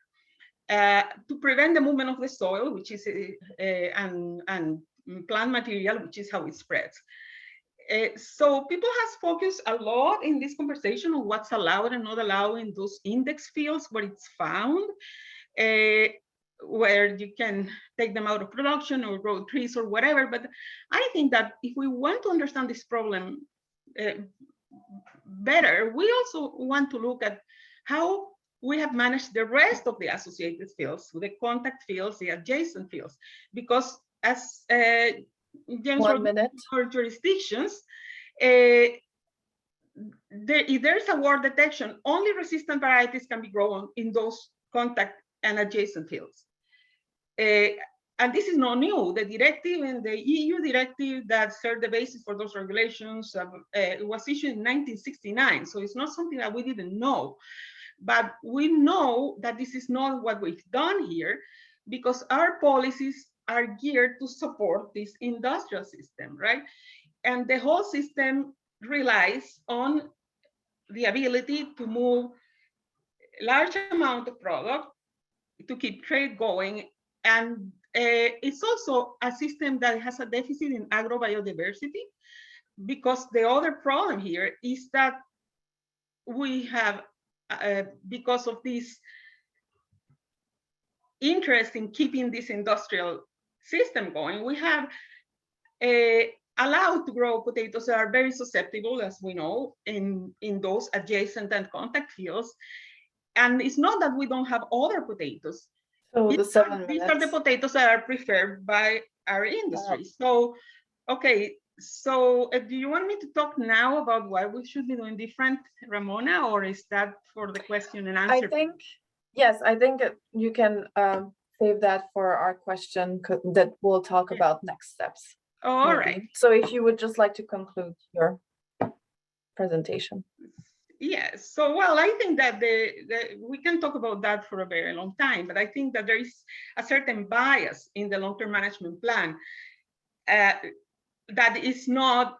To prevent the movement of the soil, which is and plant material, which is how it spreads. So people has focused a lot in this conversation on what's allowed and not allowed in those index fields where it's found, where you can take them out of production or grow trees or whatever. But I think that if we want to understand this problem better, we also want to look at how we have managed the rest of the associated fields, the contact fields, the adjacent fields, because as James 1 minute. for jurisdictions, if there's a wart detection, only resistant varieties can be grown in those contact and adjacent fields. And this is not new. The directive and the EU directive that served the basis for those regulations was issued in 1969. So it's not something that we didn't know. But we know that this is not what we've done here, because our policies are geared to support this industrial system, right? And the whole system relies on the ability to move large amount of product to keep trade going. And it's also a system that has a deficit in agrobiodiversity, because the other problem here is that we have, because of this interest in keeping this industrial system going, we have allowed to grow potatoes that are very susceptible, as we know, in those adjacent and contact fields. And it's not that we don't have other potatoes. So These the 7 These are the minutes. potatoes that are preferred by our industry. So, okay, so do you want me to talk now about why we should be doing different, Ramona, or is that for the question and answer? I think, yes, I think you can save that for our question that we'll talk about next steps. All maybe. right. So if you would just like to conclude your presentation. Yes. So, well, I think that we can talk about that for a very long time, but I think that there is a certain bias in the long-term management plan that is not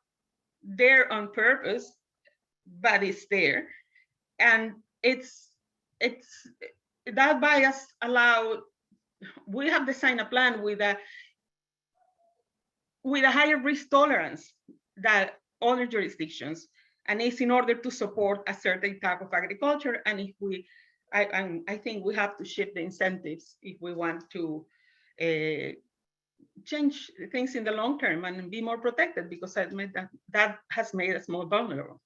there on purpose, but it's there. And it's that bias allowed, we have designed a plan with a higher risk tolerance than other jurisdictions. And it's in order to support a certain type of agriculture. And if we, I think we have to shift the incentives if we want to change things in the long term and be more protected, because that has made us more vulnerable.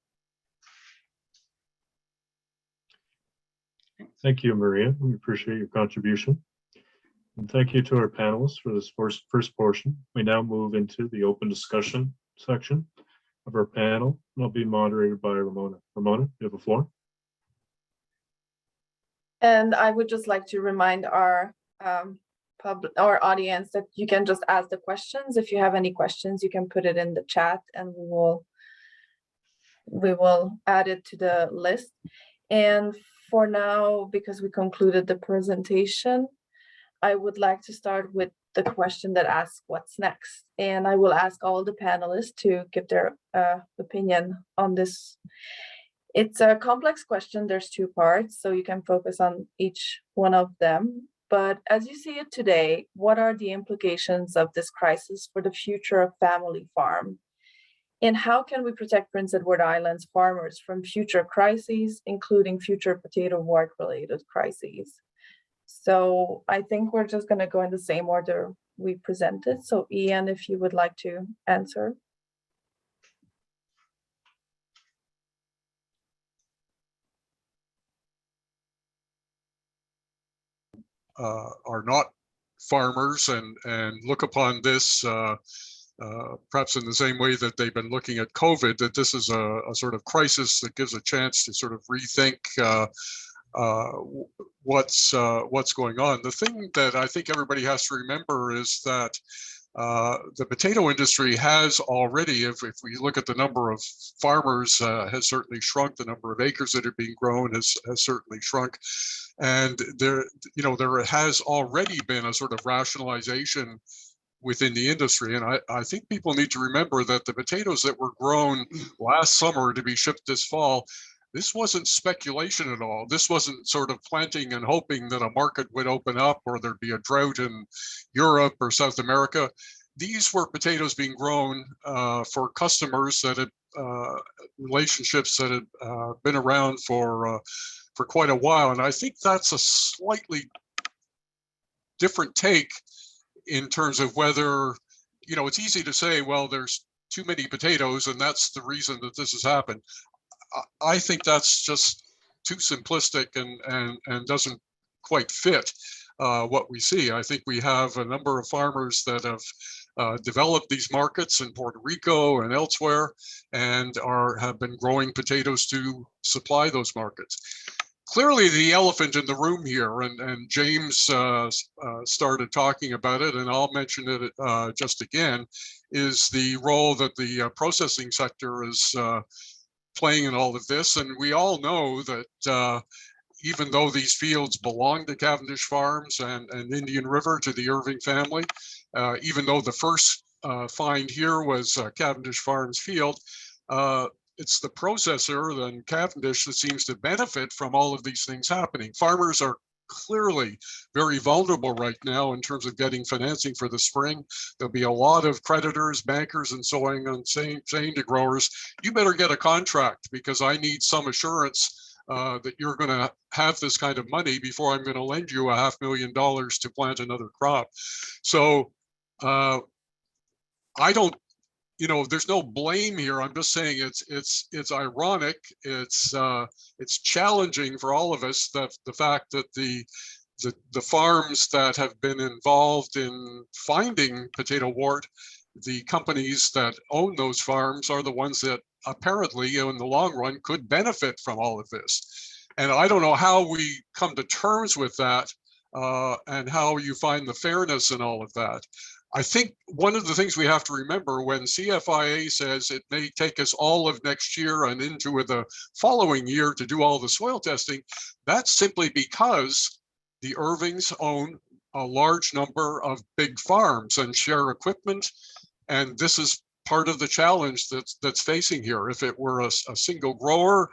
Thank you, Maria. We appreciate your contribution. And thank you to our panelists for this first portion. We now move into the open discussion section of our panel. It'll be moderated by Ramona. Ramona, you have the floor. And I would just like to remind our audience that you can just ask the questions. If you have any questions, you can put it in the chat and we will add it to the list. And for now, because we concluded the presentation, I would like to start with the question that asks what's next. And I will ask all the panelists to give their opinion on this. It's a complex question. There's two parts, so you can focus on each one of them. But as you see it today, what are the implications of this crisis for the future of family farm? And how can we protect Prince Edward Island's farmers from future crises, including future potato wart related crises? So I think we're just going to go in the same order we presented. So Ian, if you would like to answer. Are not farmers and look upon this perhaps in the same way that they've been looking at COVID, that this is a sort of crisis that gives a chance to sort of rethink what's going on. The thing that I think everybody has to remember is that The potato industry has already, if we look at the number of farmers, has certainly shrunk. The number of acres that are being grown has certainly shrunk. And there has already been a sort of rationalization within the industry. And I think people need to remember that the potatoes that were grown last summer to be shipped this fall, this wasn't speculation at all. This wasn't sort of planting and hoping that a market would open up or there'd be a drought in Europe or South America. These were potatoes being grown for customers that had relationships that had been around for quite a while. And I think that's a slightly different take in terms of whether, it's easy to say, well, there's too many potatoes and that's the reason that this has happened. I think that's just too simplistic and doesn't quite fit what we see. I think we have a number of farmers that have developed these markets in Puerto Rico and elsewhere and have been growing potatoes to supply those markets. Clearly, the elephant in the room here, and James started talking about it, and I'll mention it just again, is the role that the processing sector is playing in all of this. And we all know that even though these fields belong to Cavendish Farms and Indian River to the Irving family, even though the first find here was Cavendish Farms field, it's the processor, then Cavendish, that seems to benefit from all of these things happening. Farmers are clearly very vulnerable right now in terms of getting financing for the spring. There'll be a lot of creditors, bankers, and so on saying to growers, you better get a contract because I need some assurance that you're going to have this kind of money before I'm going to lend you $500,000 to plant another crop. So I don't, there's no blame here. I'm just saying it's ironic. It's challenging for all of us that the fact that the farms that have been involved in finding potato wart, the companies that own those farms are the ones that apparently in the long run could benefit from all of this. And I don't know how we come to terms with that and how you find the fairness in all of that. I think one of the things we have to remember when CFIA says it may take us all of next year and into the following year to do all the soil testing, that's simply because the Irvings own a large number of big farms and share equipment. And this is part of the challenge that's facing here. If it were a single grower,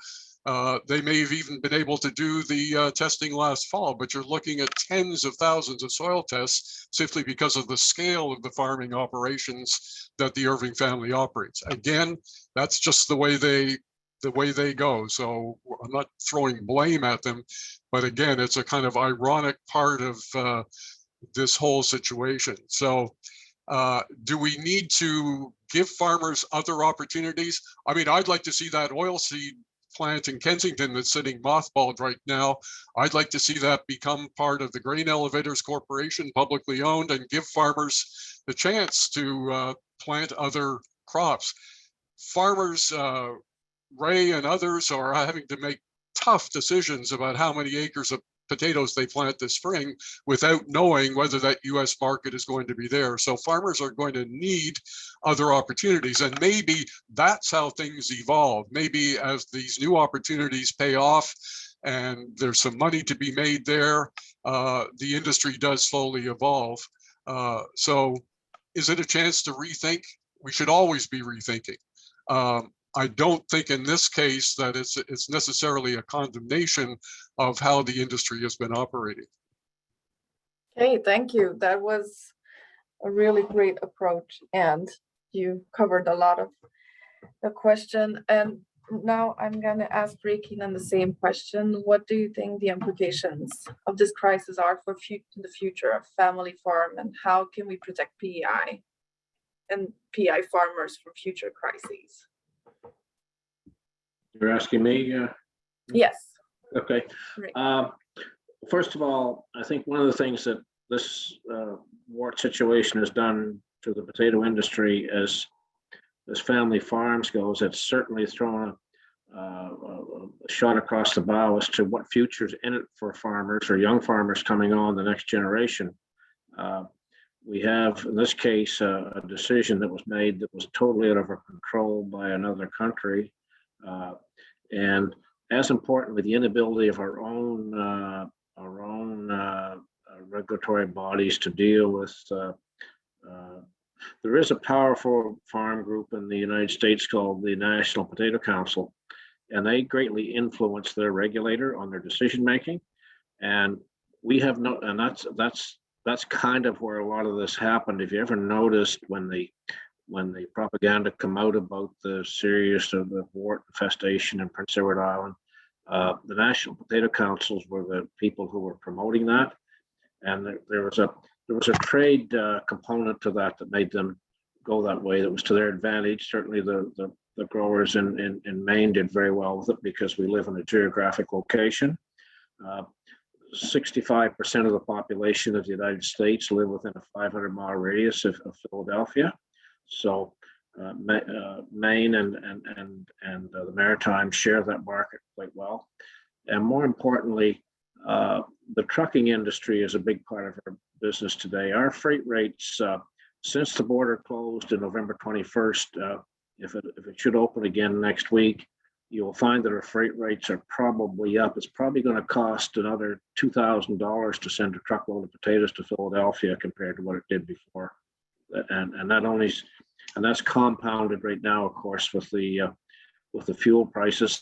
they may have even been able to do the testing last fall, but you're looking at tens of thousands of soil tests simply because of the scale of the farming operations that the Irving family operates. Again, that's just the way they go. So I'm not throwing blame at them, but again, it's a kind of ironic part of this whole situation. So do we need to give farmers other opportunities? I mean, I'd like to see that oilseed plant in Kensington that's sitting mothballed right now. I'd like to see that become part of the Grain Elevators Corporation, publicly owned, and give farmers the chance to plant other crops. Farmers, Ray and others, are having to make tough decisions about how many acres of potatoes they plant this spring without knowing whether that US market is going to be there. So farmers are going to need other opportunities, and maybe that's how things evolve. Maybe as these new opportunities pay off and there's some money to be made there, the industry does slowly evolve. So is it a chance to rethink? We should always be rethinking. I don't think in this case that it's necessarily a condemnation of how the industry has been operating. Okay, thank you. That was a really great approach, and you covered a lot of the question. And now I'm going to ask Rekin the same question. What do you think the implications of this crisis are for the future of family farm, and how can we protect PEI and PEI farmers from future crises? You're asking me? Yes. Okay. Right. First of all, I think one of the things that this wart situation has done to the potato industry as family farms goes, it's certainly thrown a shot across the bow as to what future's in it for farmers or young farmers coming on, the next generation. we have, in this case, a decision that was made that was totally out of our control by another country. And as importantly, the inability of our own regulatory bodies to deal with. There is a powerful farm group in the United States called the National Potato Council, and they greatly influence their regulator on their decision making. And we have no, and that's kind of where a lot of this happened. If you ever noticed when the propaganda come out about the serious of the wart infestation in Prince Edward Island, the National Potato Councils were the people who were promoting that, and there was a trade component to that made them go that way. That was to their advantage. Certainly, the growers in Maine did very well with it because we live in a geographic location. 65% of the population of the United States live within a 500-mile radius of Philadelphia. So Maine and the Maritimes share that market quite well. And more importantly, the trucking industry is a big part of our business today. Our freight rates, since the border closed on November 21st, if it should open again next week, you'll find that our freight rates are probably up. It's probably going to cost another $2,000 to send a truckload of potatoes to Philadelphia compared to what it did before. And that's compounded right now, of course, with the fuel prices.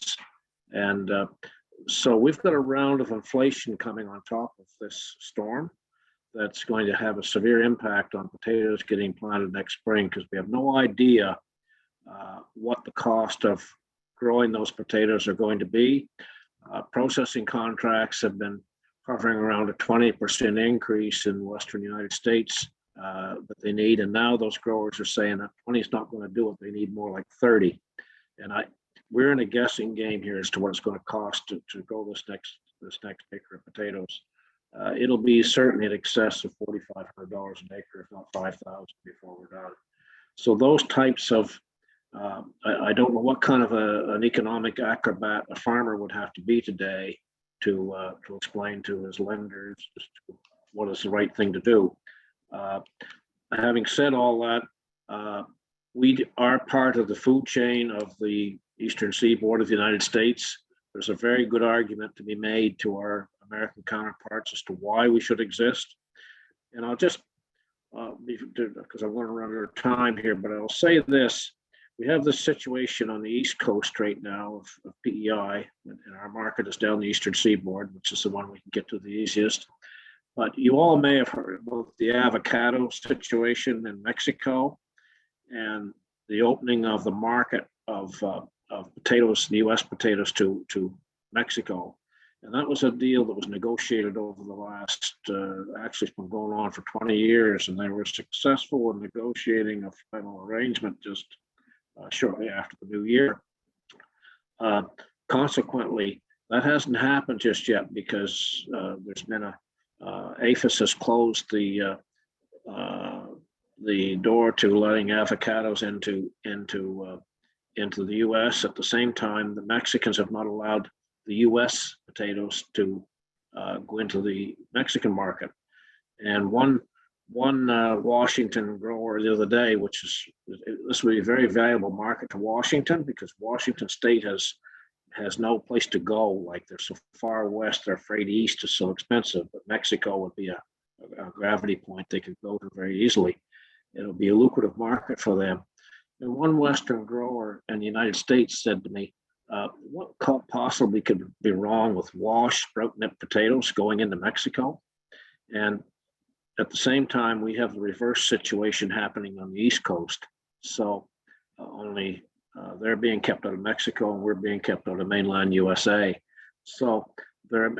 And so we've got a round of inflation coming on top of this storm that's going to have a severe impact on potatoes getting planted next spring, because we have no idea what the cost of growing those potatoes are going to be. Processing contracts have been hovering around a 20% increase in the Western United States that they need. And now those growers are saying that 20 is not going to do it. They need more like 30. And we're in a guessing game here as to what it's going to cost to grow this next acre of potatoes. It'll be certainly in excess of $4,500 an acre, if not $5,000 before we're done. So those types of I don't know what kind of an economic acrobat a farmer would have to be today to explain to his lenders what is the right thing to do. Having said all that, we are part of the food chain of the Eastern Seaboard of the United States. There's a very good argument to be made to our American counterparts as to why we should exist. And I'll just, because I'm going to run out of time here, but I'll say this. We have this situation on the East Coast right now of PEI, and our market is down the Eastern Seaboard, which is the one we can get to the easiest. But you all may have heard about the avocado situation in Mexico and the opening of the market of potatoes, the U.S. potatoes to Mexico. And that was a deal that was negotiated over the last, actually it's been going on for 20 years, and they were successful in negotiating a final arrangement just shortly after the new year. Consequently, that hasn't happened just yet because there's been APHIS has closed the door to letting avocados into the U.S. At the same time, the Mexicans have not allowed the U.S. potatoes to go into the Mexican market. And one Washington grower the other day, this will be a very valuable market to Washington, because Washington State has no place to go. Like, they're so far west, they're afraid east is so expensive, but Mexico would be a gravity point they could go to very easily. It'll be a lucrative market for them. And one Western grower in the United States said to me, what possibly could be wrong with washed sprout nip potatoes going into Mexico? And at the same time, we have the reverse situation happening on the East Coast. So only they're being kept out of Mexico and we're being kept out of mainland USA. So there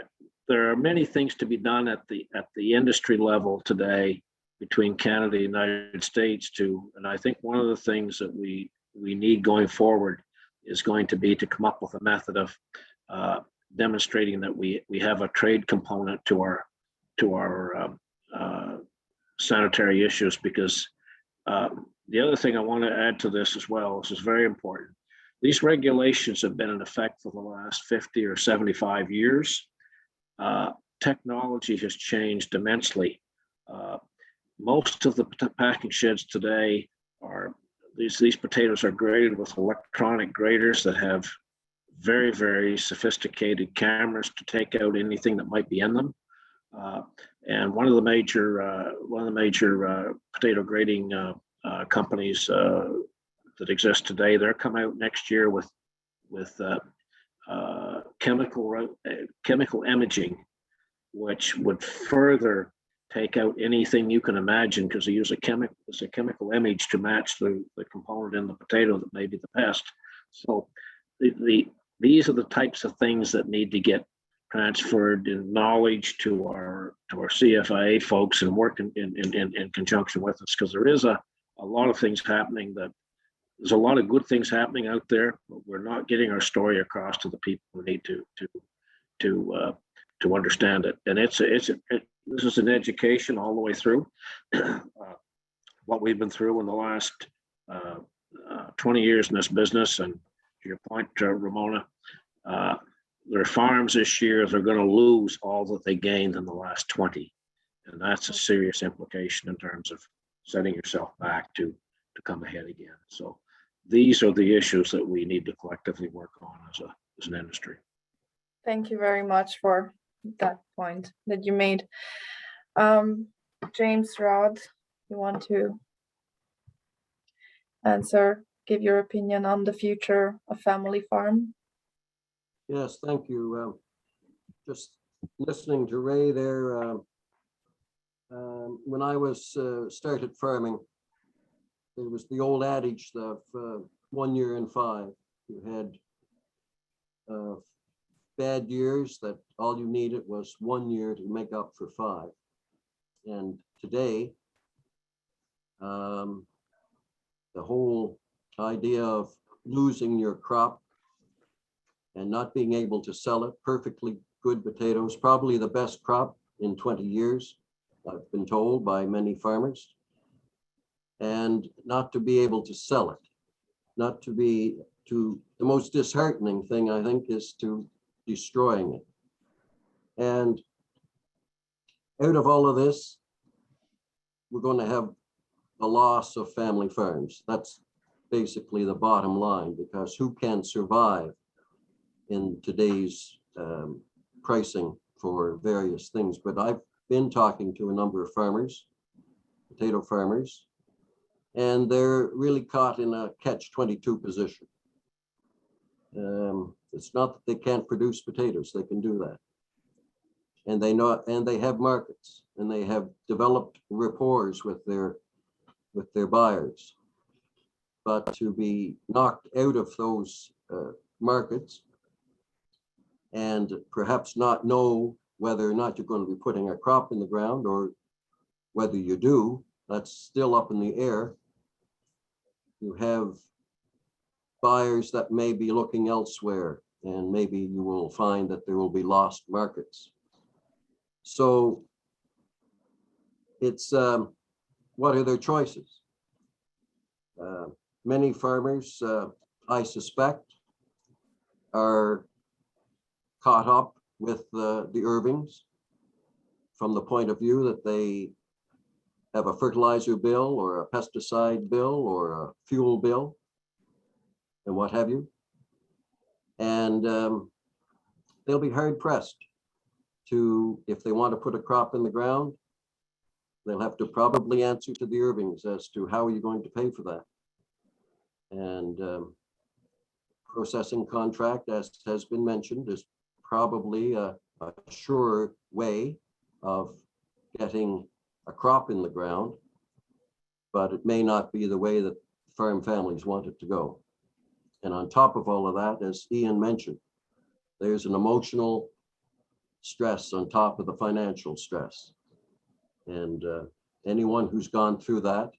are many things to be done at the industry level today between Canada and the United States and I think one of the things that we need going forward is going to be to come up with a method of demonstrating that we have a trade component to our sanitary issues, because the other thing I want to add to this as well, this is very important. These regulations have been in effect for the last 50 or 75 years. Technology has changed immensely. most of the packing sheds today are, these potatoes are graded with electronic graders that have very, very sophisticated cameras to take out anything that might be in them. And one of the major potato grading companies that exist today, they're coming out next year with chemical imaging, which would further take out anything you can imagine, because they use a chemical image to match the component in the potato that may be the pest. So these are the types of things that need to get transferred in knowledge to our CFIA folks and work in conjunction with us, because there is a lot of things happening there's a lot of good things happening out there, but we're not getting our story across to the people who need to understand it. And this is an education all the way through. What we've been through in the last 20 years in this business, and to your point, Ramona, there are farms this year that are going to lose all that they gained in the last 20. And that's a serious implication in terms of setting yourself back to come ahead again. So these are the issues that we need to collectively work on as an industry. Thank you very much for that point that you made. James, Rod, you want to give your opinion on the future of family farm? Yes, thank you. Just listening to Ray there, when I was started farming, there was the old adage of 1 year in 5. You had bad years that all you needed was 1 year to make up for 5. And today, the whole idea of losing your crop and not being able to sell it, perfectly good potatoes, probably the best crop in 20 years, I've been told by many farmers, and not to be able to sell it, the most disheartening thing, I think, is to destroying it. And out of all of this, we're going to have a loss of family farms. That's basically the bottom line, because who can survive in today's pricing for various things? But I've been talking to a number of farmers, potato farmers, and they're really caught in a catch-22 position. It's not that they can't produce potatoes, they can do that. And they know, and they have markets, and they have developed rapport with their buyers. But to be knocked out of those markets and perhaps not know whether or not you're going to be putting a crop in the ground, or whether you do, that's still up in the air. You have buyers that may be looking elsewhere, and maybe you will find that there will be lost markets. So it's what are their choices? Many farmers, I suspect, are caught up with the Irvings from the point of view that they have a fertilizer bill or a pesticide bill or a fuel bill and what have you. And they'll be hard pressed to, if they want to put a crop in the ground, they'll have to probably answer to the Irvings as to how are you going to pay for that. And processing contract, as has been mentioned, is probably a sure way of getting a crop in the ground, but it may not be the way that farm families want it to go. And on top of all of that, as Ian mentioned, there's an emotional stress on top of the financial stress. And anyone who's gone through that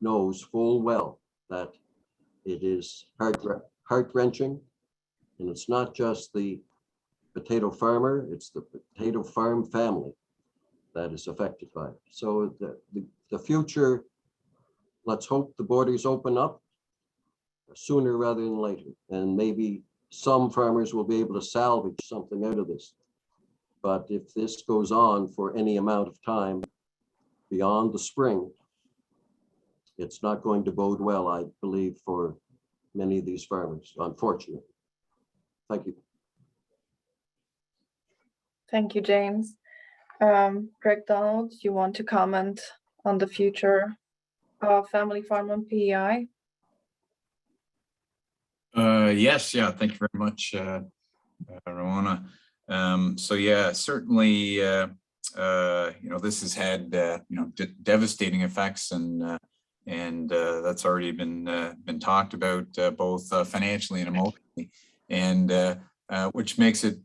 knows full well that it is heart-wrenching. And it's not just the potato farmer, it's the potato farm family that is affected by it. So the future, let's hope the borders open up sooner rather than later. And maybe some farmers will be able to salvage something out of this. But if this goes on for any amount of time, beyond the spring, it's not going to bode well, I believe, for many of these farmers, unfortunately. Thank you. Thank you, James. Greg Donald, you want to comment on the future of family farm on PEI? Yes, yeah, thank you very much, Ramona. So yeah, certainly, this has had devastating effects, and that's already been talked about, both financially and emotionally, and which makes it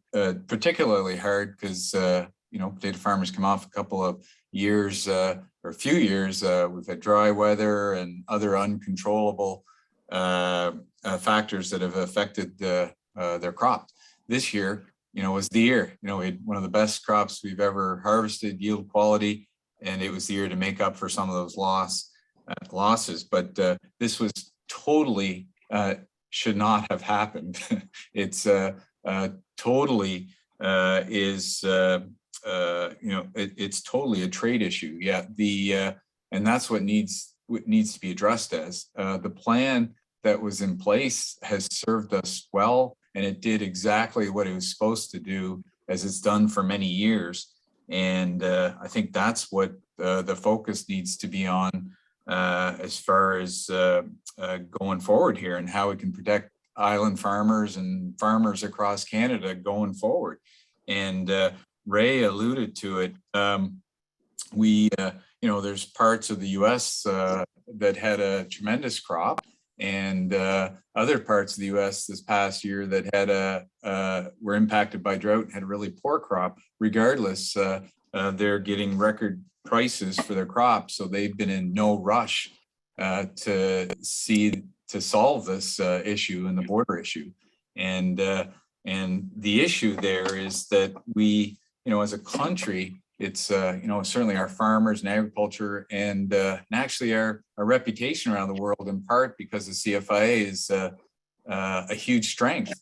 particularly hard because potato farmers come off a couple of years or a few years. We've had dry weather and other uncontrollable factors that have affected their crops. This year, was the year. We had one of the best crops we've ever harvested, yield quality, and it was the year to make up for some of those losses. But this was totally should not have happened. It's totally is it's totally a trade issue. Yeah, and that's what needs to be addressed as the plan that was in place has served us well, and it did exactly what it was supposed to do, as it's done for many years. And I think that's what the focus needs to be on as far as going forward here, and how we can protect island farmers and farmers across Canada going forward. And Ray alluded to it. There's parts of the U.S. that had a tremendous crop, and other parts of the U.S. this past year that had were impacted by drought and had a really poor crop. Regardless, they're getting record prices for their crops, so they've been in no rush to solve this issue and the border issue. And the issue there is that we, as a country, it's certainly our farmers and agriculture, and actually our reputation around the world, in part because the CFIA is a huge strength.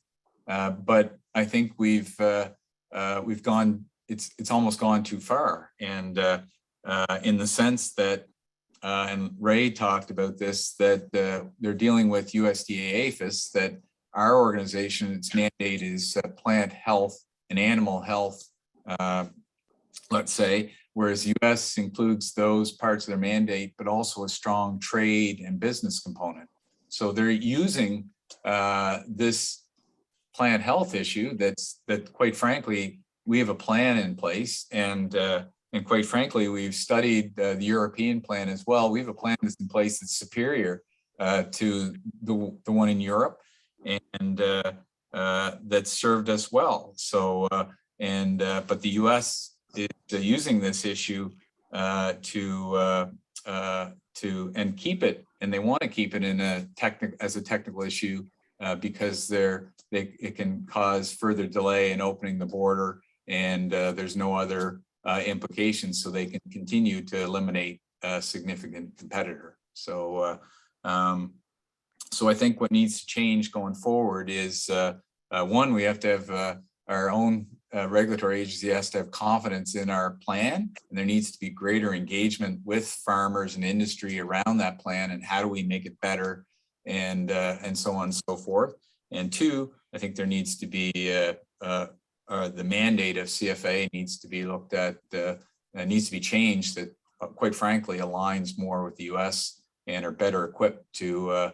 But I think we've gone. It's almost gone too far, and in the sense that, and Ray talked about this, that they're dealing with USDA APHIS, that our organization, its mandate is plant health and animal health, let's say, whereas US includes those parts of their mandate, but also a strong trade and business component. So they're using this plant health issue that quite frankly, we have a plan in place, and quite frankly, we've studied the European plan as well. We have a plan that's in place that's superior to the one in Europe, and that served us well. So, but the U.S. is using this issue to keep it, and they want to keep it in as a technical issue because it can cause further delay in opening the border, and there's no other implications, so they can continue to eliminate a significant competitor. So, so I think what needs to change going forward is one, we have to have our own regulatory agency has to have confidence in our plan, and there needs to be greater engagement with farmers and industry around that plan, and how do we make it better, and so on and so forth. And two, I think there needs to be the mandate of CFA needs to be looked at, needs to be changed, that quite frankly aligns more with the US and are better equipped to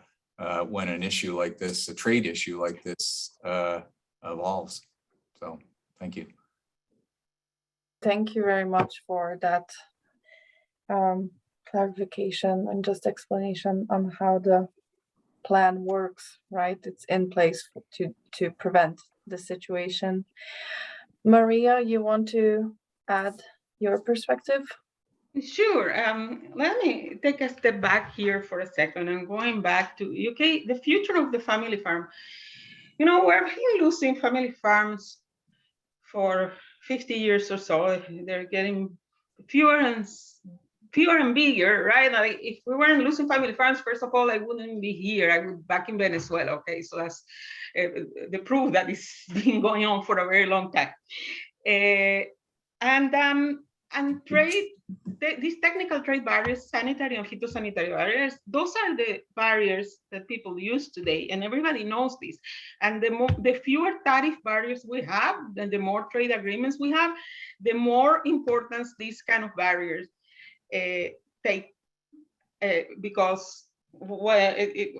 when an issue like this, a trade issue like this evolves. So thank you. Thank you very much for that clarification and just explanation on how the plan works, right? It's in place to prevent the situation. Maria, you want to add your perspective? Sure. Let me take a step back here for a second and going back to UK, the future of the family farm. We're losing family farms for 50 years or so. They're getting fewer and bigger, right? Now, if we weren't losing family farms, first of all, I wouldn't be here. I would be back in Venezuela. Okay, so that's the proof that it's been going on for a very long time. And trade, these technical trade barriers, sanitary and phytosanitary barriers, those are the barriers that people use today, and everybody knows this. And the fewer tariff barriers we have, and the more trade agreements we have, the more importance these kind of barriers take. Because well,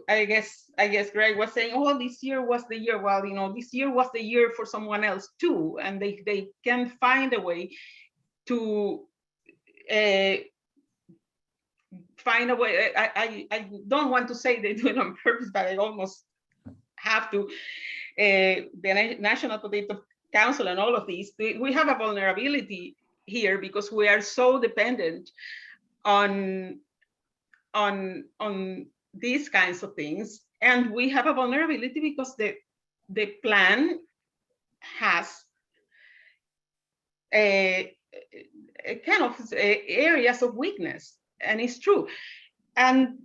I guess Greg was saying, oh, this year was the year. Well, you know, this year was the year for someone else too, and they can find a way to find a way. I don't want to say they do it on purpose, but I almost have to. The National Potato Council and all of these, we have a vulnerability here because we are so dependent on these kinds of things, and we have a vulnerability because the plan has a kind of areas of weakness, and it's true. And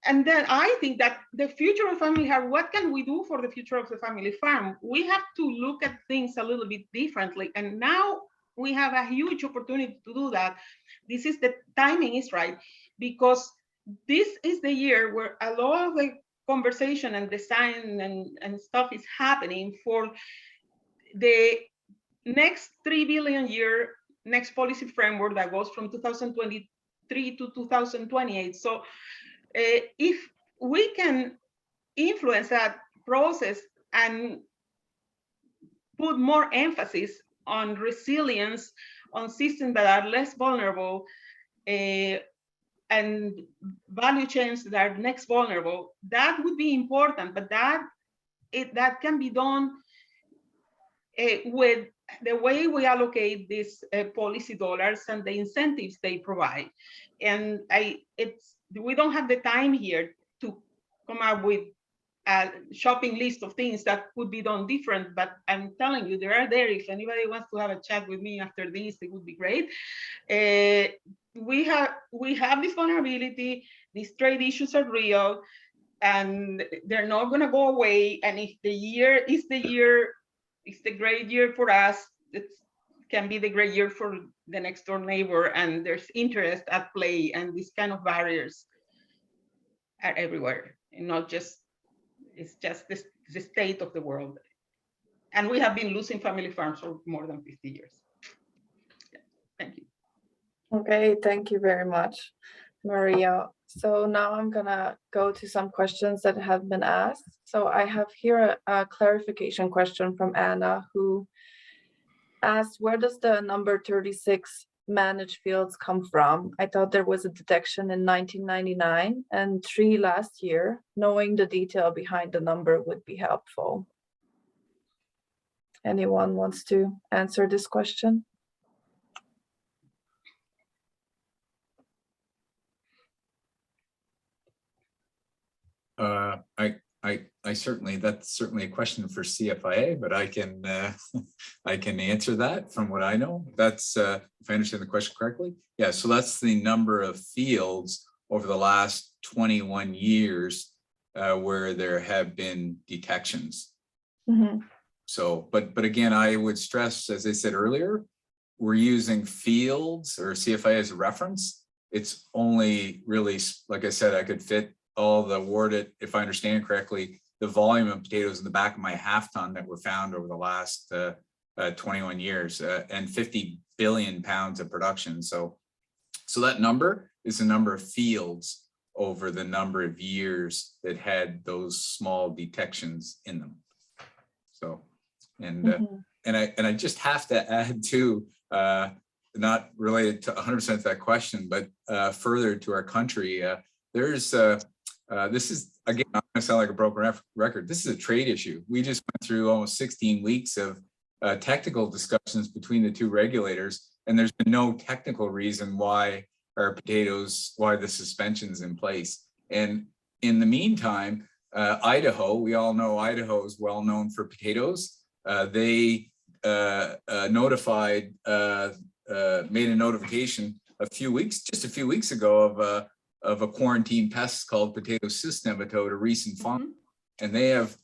then I think that the future of family farm, what can we do for the future of the family farm? We have to look at things a little bit differently, and now we have a huge opportunity to do that. This is the timing is right, because this is the year where a lot of the conversation and design and stuff is happening for the next 3 billion year next policy framework that goes from 2023 to 2028. So if we can influence that process and put more emphasis on resilience, on systems that are less vulnerable, and value chains that are next vulnerable, that would be important. But that can be done with the way we allocate these policy dollars and the incentives they provide. And we don't have the time here to come up with a shopping list of things that could be done different, but I'm telling you, there are there. If anybody wants to have a chat with me after this, it would be great. We have this vulnerability. These trade issues are real, and they're not going to go away. And if the year is the year, it's the great year for us. It can be the great year for the next door neighbor, and there's interest at play, and these kind of barriers are everywhere, and not just. It's just the state of the world. And we have been losing family farms for more than 50 years. Yeah. Thank you. Okay, thank you very much, Maria. So now I'm gonna go to some questions that have been asked. So I have here a clarification question from Anna, who asked, where does the number 36 managed fields come from? I thought there was a detection in 1999 and 3 last year. Knowing the detail behind the number would be helpful. Anyone wants to answer this question? I certainly, that's certainly a question for CFIA, but I can I can answer that from what I know. That's if I understand the question correctly. Yeah, so that's the number of fields over the last 21 years where there have been detections. Mm-hmm. So, but again, I would stress, as I said earlier, we're using fields or CFIA as a reference. It's only really, like I said, I could fit all the awarded, if I understand correctly, the volume of potatoes in the back of my half ton that were found over the last 21 years and 50 billion pounds of production. So that number is the number of fields over the number of years that had those small detections in them. So, and I just have to add to, not related to 100% to that question, but further to our country, there's this is, again, I'm gonna sound like a broken record. This is a trade issue. We just went through almost 16 weeks of technical discussions between the two regulators, and there's been no technical reason why our potatoes, why the suspension's in place. And in the meantime, Idaho, we all know Idaho is well known for potatoes. They notified, made a notification just a few weeks ago of a quarantine pest called potato cyst nematode, a recent farm, and they have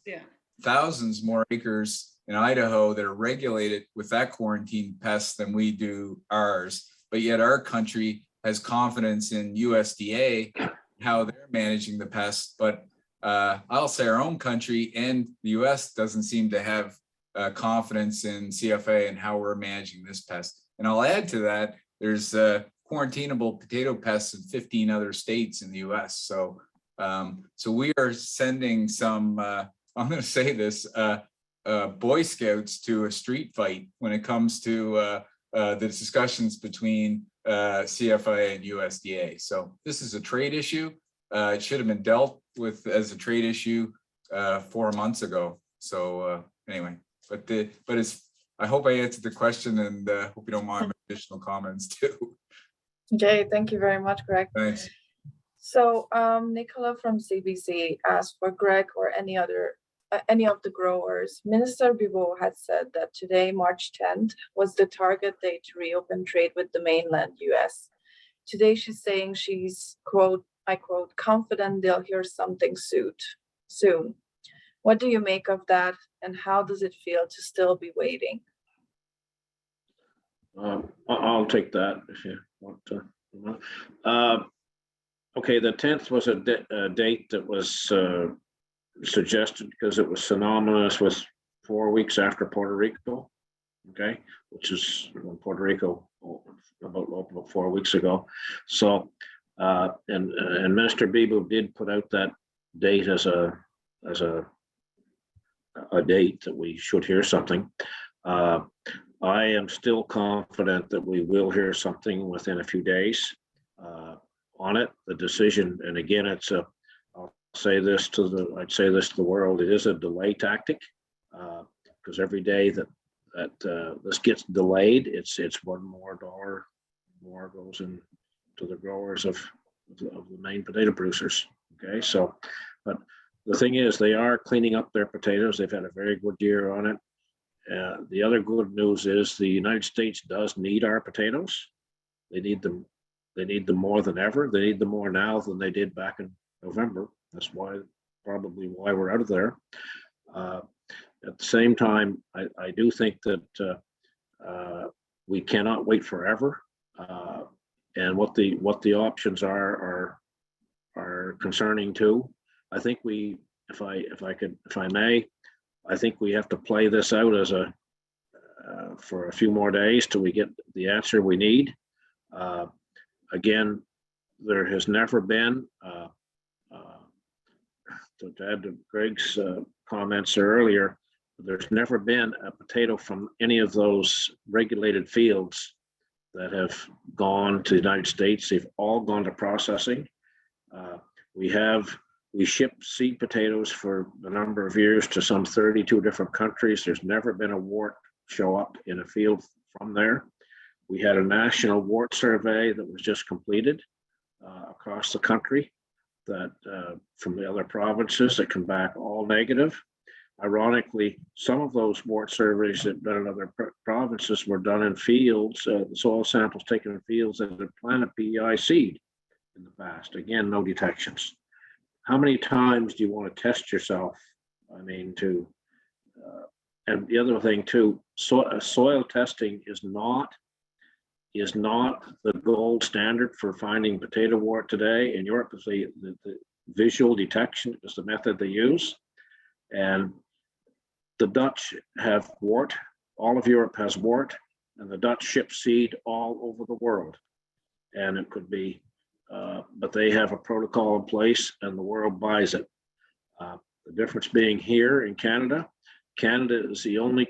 thousands more acres in Idaho that are regulated with that quarantine pests than we do ours. But yet our country has confidence in USDA, how they're managing the pests. But I'll say our own country and the US doesn't seem to have confidence in CFA and how we're managing this pest. And I'll add to that, there's quarantinable potato pests in 15 other states in the US. So we are sending some, I'm going to say this, Boy Scouts to a street fight when it comes to the discussions between CFA and USDA. So this is a trade issue. It should have been dealt with as a trade issue 4 months ago. So anyway, but it's, I hope I answered the question, and hope you don't mind additional comments too. Okay, thank you very much, Greg. Thanks. So Nicola from CBC asked for Greg or any of the growers. Minister Bibeau had said that today, March 10th, was the target date to reopen trade with the mainland US. Today, she's saying she's, quote, I quote, confident they'll hear something soon. What do you make of that, and how does it feel to still be waiting? I'll take that if you want to. Okay, the 10th was a date that was suggested because it was synonymous with 4 weeks after Puerto Rico, okay, which is when Puerto Rico opened about 4 weeks ago. So, and Minister Bibeau did put out that date as a date that we should hear something. I am still confident that we will hear something within a few days on it. The decision, and again, it's a, I'd say this to the world, it is a delay tactic, because every day that this gets delayed, it's $1 more goes into the growers of the main potato producers. Okay, so, but the thing is, they are cleaning up their potatoes. They've had a very good year on it. The other good news is the United States does need our potatoes. They need them more than ever. They need them more now than they did back in November. That's probably why we're out of there. At the same time, I do think that we cannot wait forever. And what the options are concerning too. I think if I may, I think we have to play this out as for a few more days till we get the answer we need. Again, there has never been, to add to Greg's comments earlier, there's never been a potato from any of those regulated fields that have gone to the United States. They've all gone to processing. We ship seed potatoes for a number of years to some 32 different countries. There's never been a wart show up in a field from there. We had a national wart survey that was just completed across the country that from the other provinces that come back all negative. Ironically, some of those wart surveys that done in other provinces were done in fields, the soil samples taken in fields that had planted PEI seed in the past. Again, no detections. How many times do you want to test yourself? I mean, and the other thing too, soil testing is not the gold standard for finding potato wart today. In Europe, the visual detection is the method they use. And the Dutch have wart, all of Europe has wart, and the Dutch ship seed all over the world. And it could be, but they have a protocol in place and the world buys it. The difference being here in Canada, Canada is the only,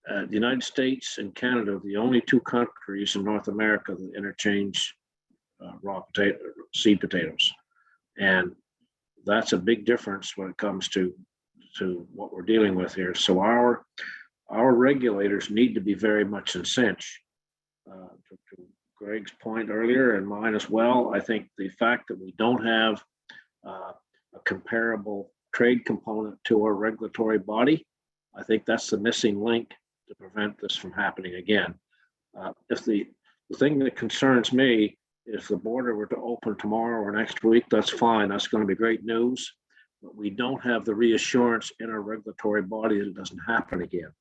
the United States and Canada are the only two countries in North America that interchange raw seed potatoes. And that's a big difference when it comes to what we're dealing with here. So our regulators need to be very much in cinch. To Greg's point earlier and mine as well, I think the fact that we don't have a comparable trade component to our regulatory body, I think that's the missing link to prevent this from happening again. If the thing that concerns me, if the border were to open tomorrow or next week, that's fine. That's going to be great news. But we don't have the reassurance in our regulatory body that it doesn't happen again.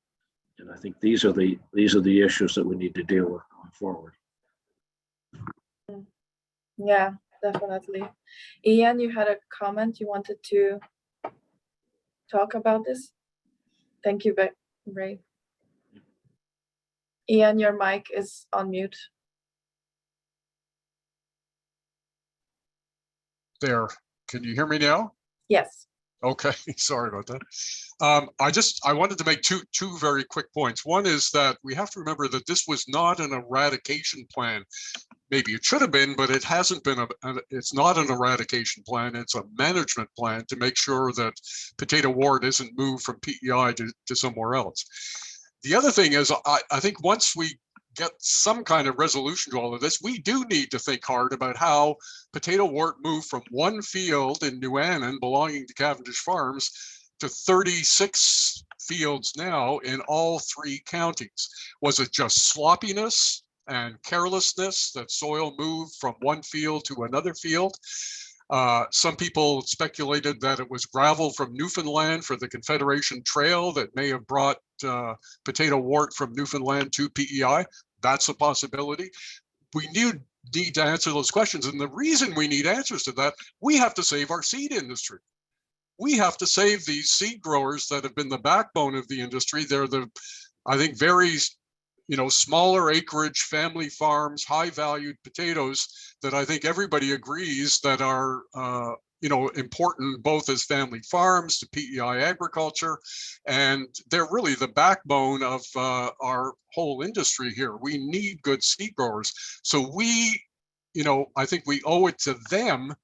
I think these are the issues that we need to deal with going forward. Yeah, definitely. Ian, you had a comment you wanted to talk about this? Thank you, Ray. Ian, your mic is on mute. There, can you hear me now? Yes. Okay, sorry about that. I wanted to make two very quick points. One is that we have to remember that this was not an eradication plan. Maybe it should have been, but it hasn't been. It's not an eradication plan. It's a management plan to make sure that potato wart isn't moved from PEI to somewhere else. The other thing is, I think once we get some kind of resolution to all of this, we do need to think hard about how potato wart moved from one field in New Annan belonging to Cavendish Farms to 36 fields now in all 3 counties. Was it just sloppiness and carelessness that soil moved from one field to another field? Some people speculated that it was gravel from Newfoundland for the Confederation Trail that may have brought potato wart from Newfoundland to PEI. That's a possibility. We need to answer those questions. And the reason we need answers to that, we have to save our seed industry. We have to save these seed growers that have been the backbone of the industry. They're I think, very smaller acreage, family farms, high valued potatoes that I think everybody agrees that are, important both as family farms to PEI agriculture. And they're really the backbone of our whole industry here. We need good seed growers. So I think we owe it to them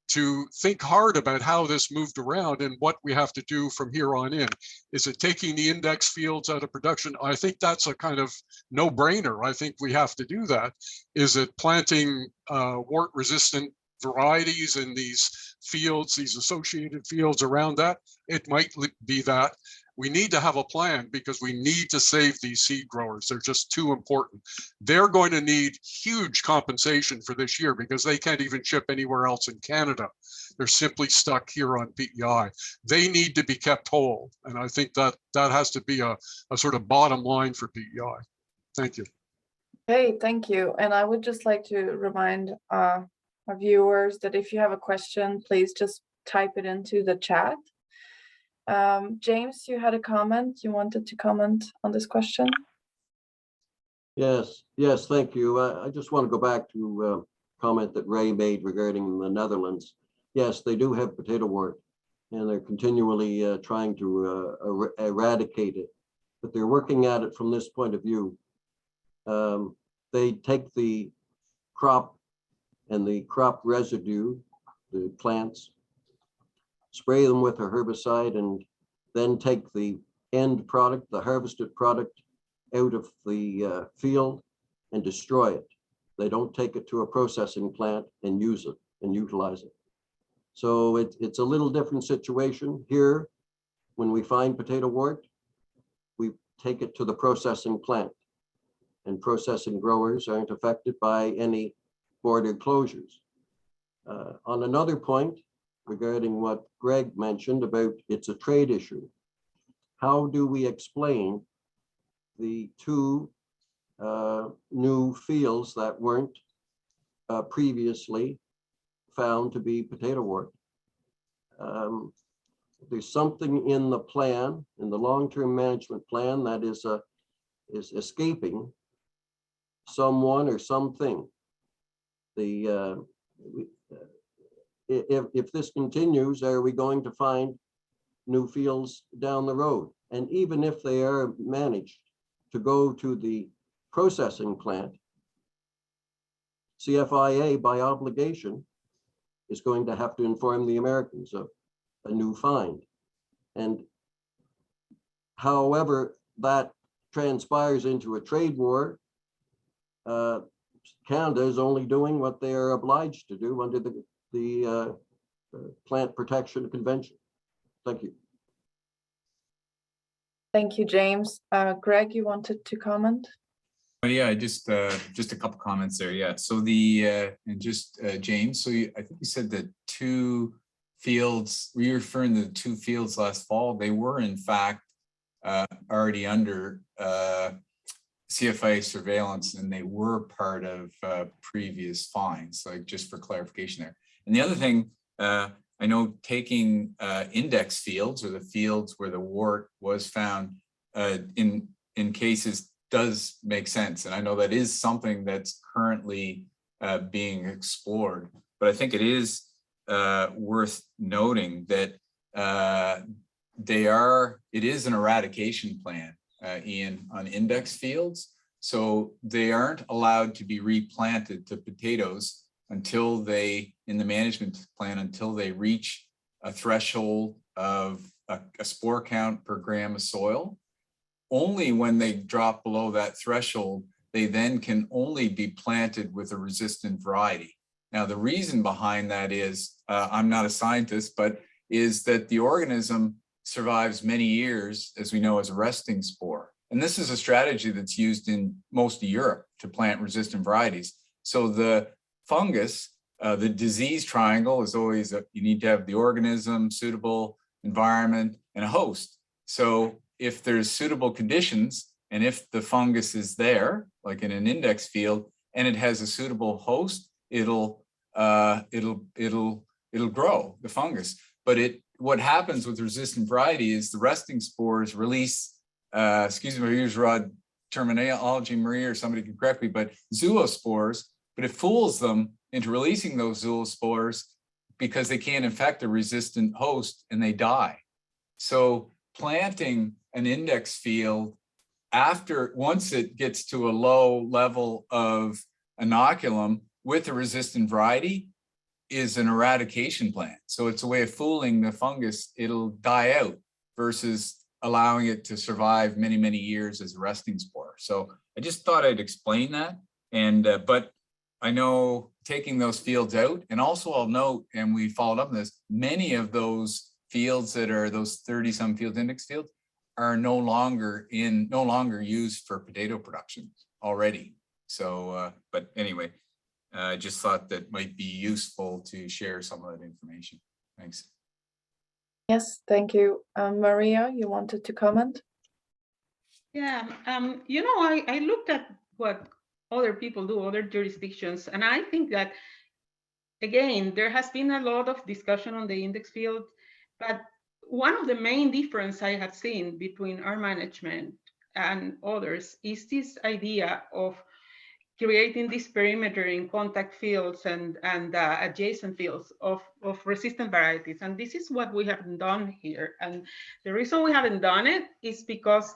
to think hard about how this moved around and what we have to do from here on in. Is it taking the index fields out of production? I think that's a kind of no-brainer. I think we have to do that. Is it planting wart-resistant varieties in these fields, these associated fields around that? It might be that. We need to have a plan because we need to save these seed growers. They're just too important. They're going to need huge compensation for this year because they can't even ship anywhere else in Canada. They're simply stuck here on PEI. They need to be kept whole. And I think that has to be a sort of bottom line for PEI. Thank you. Okay, thank you. And I would just like to remind our viewers that if you have a question, please just type it into the chat. James, you had a comment. You wanted to comment on this question? Yes, thank you. I just want to go back to a comment that Ray made regarding the Netherlands. Yes, they do have potato wart, and they're continually trying to eradicate it, but they're working at it from this point of view. They take the crop and the crop residue, the plants, spray them with a herbicide, and then take the end product, the harvested product, out of the field and destroy it. They don't take it to a processing plant and use it and utilize it. So it's a little different situation here. When we find potato wart, we take it to the processing plant, and processing growers aren't affected by any border closures. On another point, regarding what Greg mentioned about it's a trade issue. How do we explain the 2 new fields that weren't previously found to be potato wart? There's something in the plan, in the long-term management plan, that is escaping someone or something. If this continues, are we going to find new fields down the road? And even if they are managed to go to the processing plant, CFIA by obligation is going to have to inform the Americans of a new find. And however that transpires into a trade war, Canada is only doing what they are obliged to do under the Plant Protection Convention. Thank you. Thank you, James. Greg, you wanted to comment? Yeah, just a couple comments there. Yeah, so James, so I think you said that 2 fields, were you referring to the 2 fields last fall? They were in fact already under CFA surveillance, and they were part of previous fines, like just for clarification there. And the other thing, I know taking index fields, or the fields where the wart was found in cases, does make sense. And I know that is something that's currently being explored, but I think it is worth noting that it is an eradication plan, Ian, on index fields. So they aren't allowed to be replanted to potatoes until they, in the management plan, until they reach a threshold of a spore count per gram of soil. Only when they drop below that threshold, they then can only be planted with a resistant variety. Now, the reason behind that is, I'm not a scientist, but is that the organism survives many years, as we know, as a resting spore. And this is a strategy that's used in most of Europe to plant resistant varieties. So the fungus, the disease triangle is always, you need to have the organism, suitable environment, and a host. So if there's suitable conditions, and if the fungus is there, like in an index field, and it has a suitable host, it'll grow, the fungus. But what happens with resistant variety is the resting spores release, excuse me, I use raw terminology, Maria, or somebody can correct me, but zoospores, but it fools them into releasing those zoospores because they can't infect a resistant host and they die. So planting an index field once it gets to a low level of inoculum with a resistant variety is an eradication plan. So it's a way of fooling the fungus. It'll die out versus allowing it to survive many, many years as a resting spore. So I just thought I'd explain that. And, but I know taking those fields out, and also I'll note, and we followed up on this, many of those fields that are those 30-some field index fields are no longer used for potato production already. So, but anyway, I just thought that might be useful to share some of that information. Thanks. Yes, thank you. Maria, you wanted to comment? Yeah, you know, I looked at what other people do, other jurisdictions, and I think that, again, there has been a lot of discussion on the index field, but one of the main difference I have seen between our management and others is this idea of creating this perimeter in contact fields and adjacent fields of resistant varieties. And this is what we haven't done here. And the reason we haven't done it is because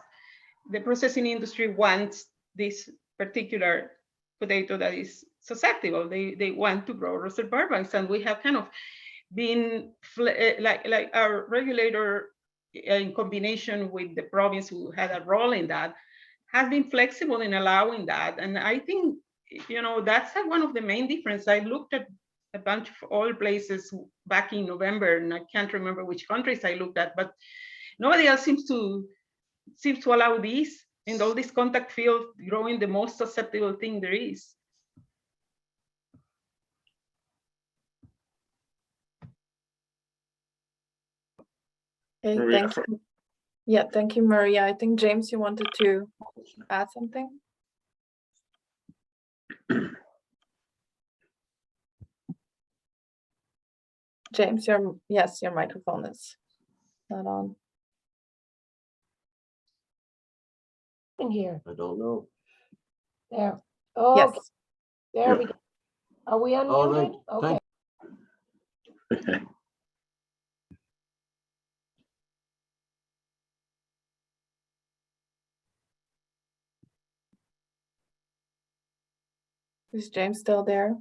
the processing industry wants this particular potato that is susceptible. They want to grow roasted Burbanks, and we have kind of been like our regulator, in combination with the province who had a role in that, has been flexible in allowing that. And I think, you know, that's one of the main differences. I looked at a bunch of other places back in November, and I can't remember which countries I looked at, but nobody else seems to allow these in all these contact fields growing the most susceptible thing there is. Okay, Maria, thank you. Yeah, thank you, Maria. I think, James, you wanted to add something? James, your microphone is not on. In here, I don't know. there. Oh, Yes. okay. There we go. Are we All right, unmuted? Okay. Is James still there?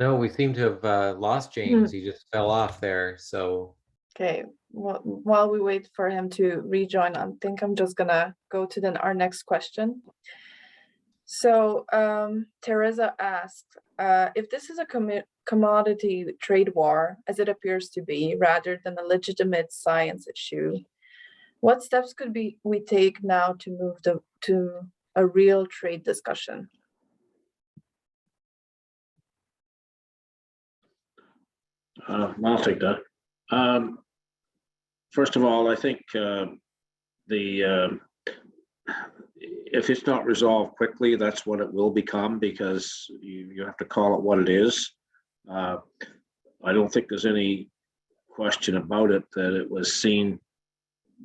No, we seem to have lost James. He just fell off there. So Okay, well, while we wait for him to rejoin, I think I'm just gonna go to our next question. So Teresa asked, if this is a commodity trade war, as it appears to be, rather than a legitimate science issue, what steps could we take now to move to a real trade discussion? I'll take that. first of all, I think if it's not resolved quickly, that's what it will become, because you have to call it what it is. I don't think there's any question about it that it was seen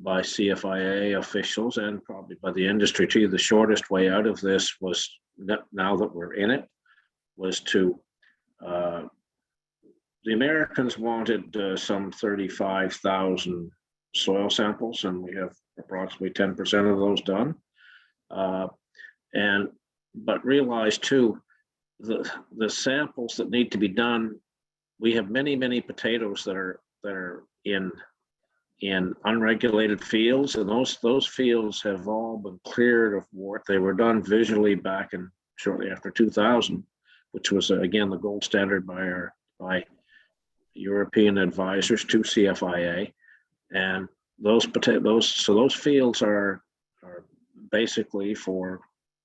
by CFIA officials and probably by the industry too. The shortest way out of this was, now that we're in it, was to the Americans wanted some 35,000 soil samples, and we have approximately 10% of those done. But realize too, the samples that need to be done, we have many potatoes that are in unregulated fields, and those fields have all been cleared of wart. They were done visually back in shortly after 2000, which was again the gold standard by European advisors to CFIA, and those fields are basically for,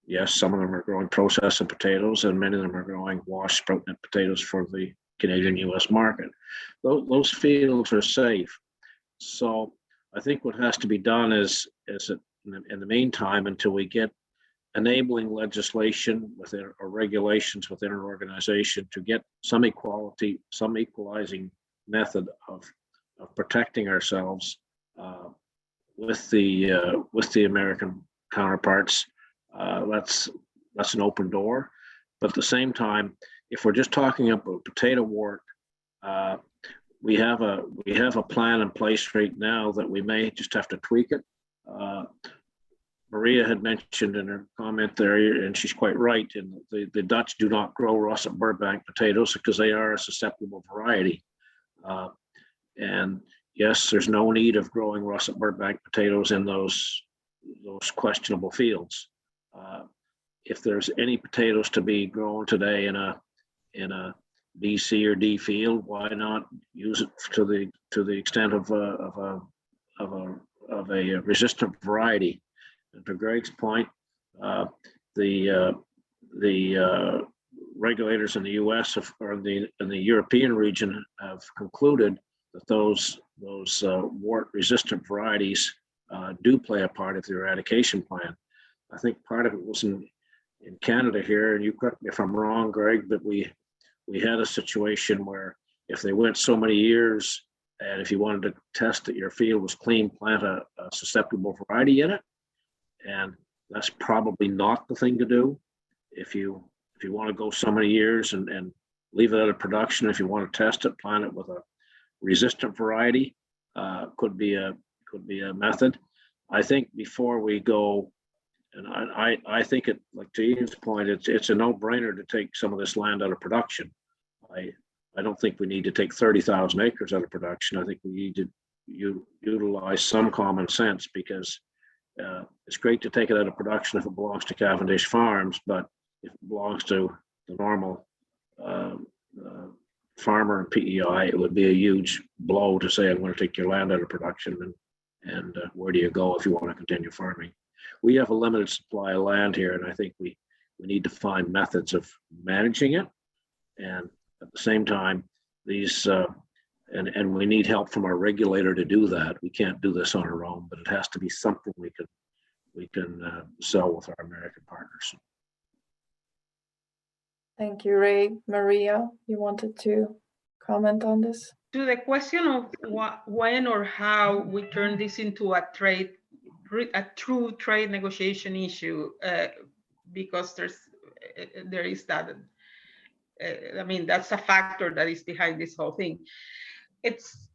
yes, some of them are growing processed potatoes, and many of them are growing wash sprout net potatoes for the Canadian US market. Those fields are safe. So I think what has to be done is in the meantime, until we get enabling legislation within or regulations within our organization to get some equality, some equalizing method of protecting ourselves with the American counterparts, that's an open door. But at the same time, if we're just talking about potato wart, we have a plan in place right now that we may just have to tweak it. Maria had mentioned in her comment there, and she's quite right, in the Dutch do not grow russet Burbank potatoes because they are a susceptible variety. And yes, there's no need of growing russet Burbank potatoes in those questionable fields. If there's any potatoes to be grown today in a B, C, or D field, why not use it to the extent of a resistant variety? And to Greg's point, the regulators in the U.S. or in the European region have concluded that those wart-resistant varieties do play a part of the eradication plan. I think part of it was in Canada here, and you correct me if I'm wrong, Greg, that we had a situation where if they went so many years, and if you wanted to test that your field was clean, plant a susceptible variety in it. And that's probably not the thing to do. If you want to go so many years and leave it out of production, if you want to test it, plant it with a resistant variety, could be a method. I think before we go, and I think it, like to Ian's point, it's a no-brainer to take some of this land out of production. I don't think we need to take 30,000 acres out of production. I think we need to utilize some common sense, because it's great to take it out of production if it belongs to Cavendish Farms, but if it belongs to the normal farmer and PEI, it would be a huge blow to say, I'm going to take your land out of production, and where do you go if you want to continue farming? We have a limited supply of land here, and I think we need to find methods of managing it. And at the same time, these and we need help from our regulator to do that. We can't do this on our own, but it has to be something we can sell with our American partners. Thank you, Ray. Maria, you wanted to comment on this? To the question of when or how we turn this into a true trade negotiation issue, because there is that. I mean, that's a factor that is behind this whole thing. It's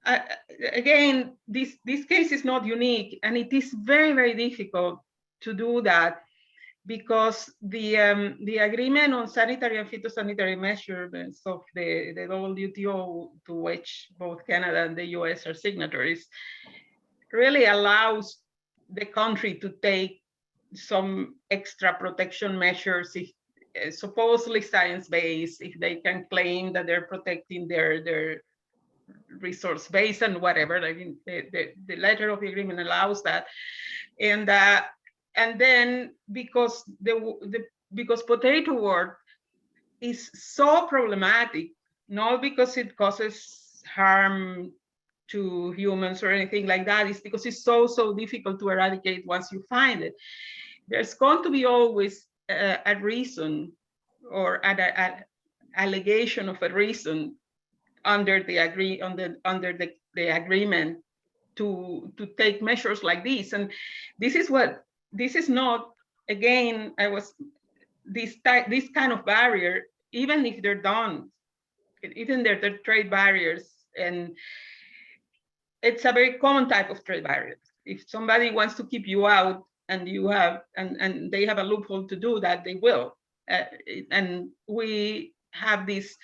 again, this case is not unique, and it is very difficult to do that, because the agreement on sanitary and phytosanitary measurements of the WTO, to which both Canada and the US are signatories, really allows the country to take some extra protection measures if supposedly science-based, if they can claim that they're protecting their resource base and whatever. I mean, the letter of the agreement allows that, and then because because potato wart is so problematic, not because it causes harm to humans or anything like that is because it's so difficult to eradicate once you find it. There's going to be always a reason or an allegation of a reason under the agreement to take measures like this. And this is not, again, this kind of barrier, even if they're done, even they're trade barriers, and it's a very common type of trade barrier. If somebody wants to keep you out and you have, and they have a loophole to do that, they will. And we have this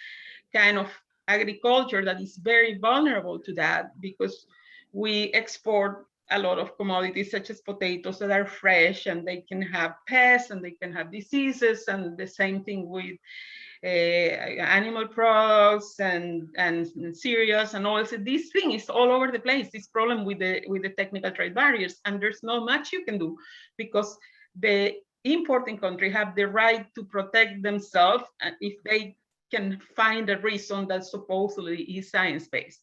kind of agriculture that is very vulnerable to that, because we export a lot of commodities such as potatoes that are fresh, and they can have pests and they can have diseases, and the same thing with animal products and cereals and all. So this thing is all over the place, this problem with the technical trade barriers, and there's not much you can do, because the importing country have the right to protect themselves if they can find a reason that supposedly is science-based.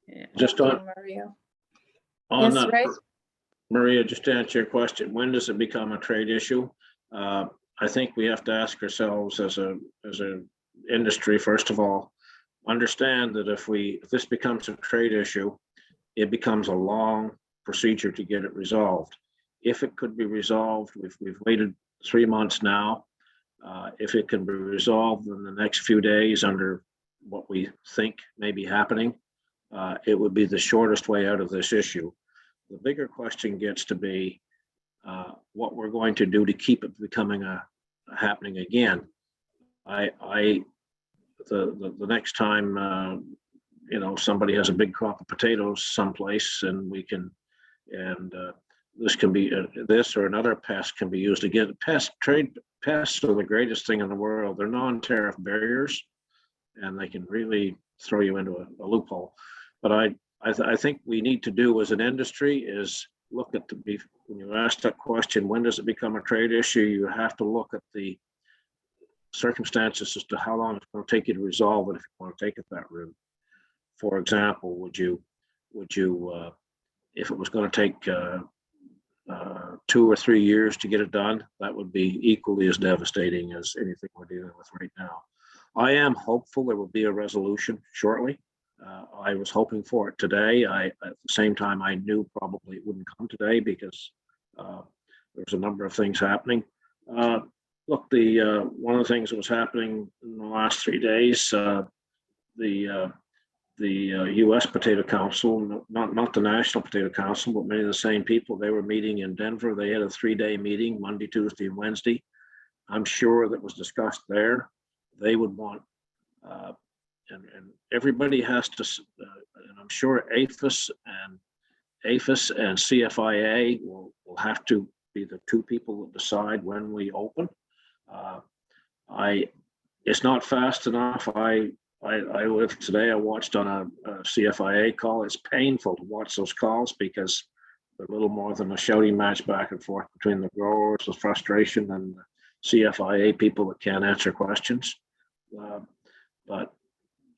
Yeah. Just Thank you, Maria. on Yes, that, right. Maria, just to answer your question, when does it become a trade issue? I think we have to ask ourselves as a industry, first of all, understand that if this becomes a trade issue, it becomes a long procedure to get it resolved. If it could be resolved, we've waited 3 months now. If it can be resolved in the next few days under what we think may be happening, it would be the shortest way out of this issue. The bigger question gets to be what we're going to do to keep it becoming happening again. The next time somebody has a big crop of potatoes someplace, and this can be this or another pest can be used again. Pests are the greatest thing in the world. They're non-tariff barriers, and they can really throw you into a loophole. But I think we need to do as an industry is look at when you ask that question, when does it become a trade issue? You have to look at the circumstances as to how long it's going to take you to resolve it if you want to take it that route. For example, would you if it was going to take 2 or 3 years to get it done, that would be equally as devastating as anything we're dealing with right now. I am hopeful there will be a resolution shortly. I was hoping for it today. At the same time, I knew probably it wouldn't come today because there's a number of things happening. Look, one of the things that was happening in the last 3 days, the U.S. Potato Council, not the National Potato Council, but many of the same people, they were meeting in Denver. They had a 3-day meeting, Monday, Tuesday, and Wednesday. I'm sure that was discussed there. They would want, and everybody has to, and I'm sure APHIS and CFIA will have to be the two people that decide when we open. It's not fast enough. I lived today, I watched on a CFIA call. It's painful to watch those calls because they're a little more than a shouting match back and forth between the growers, the frustration, and the CFIA people that can't answer questions. But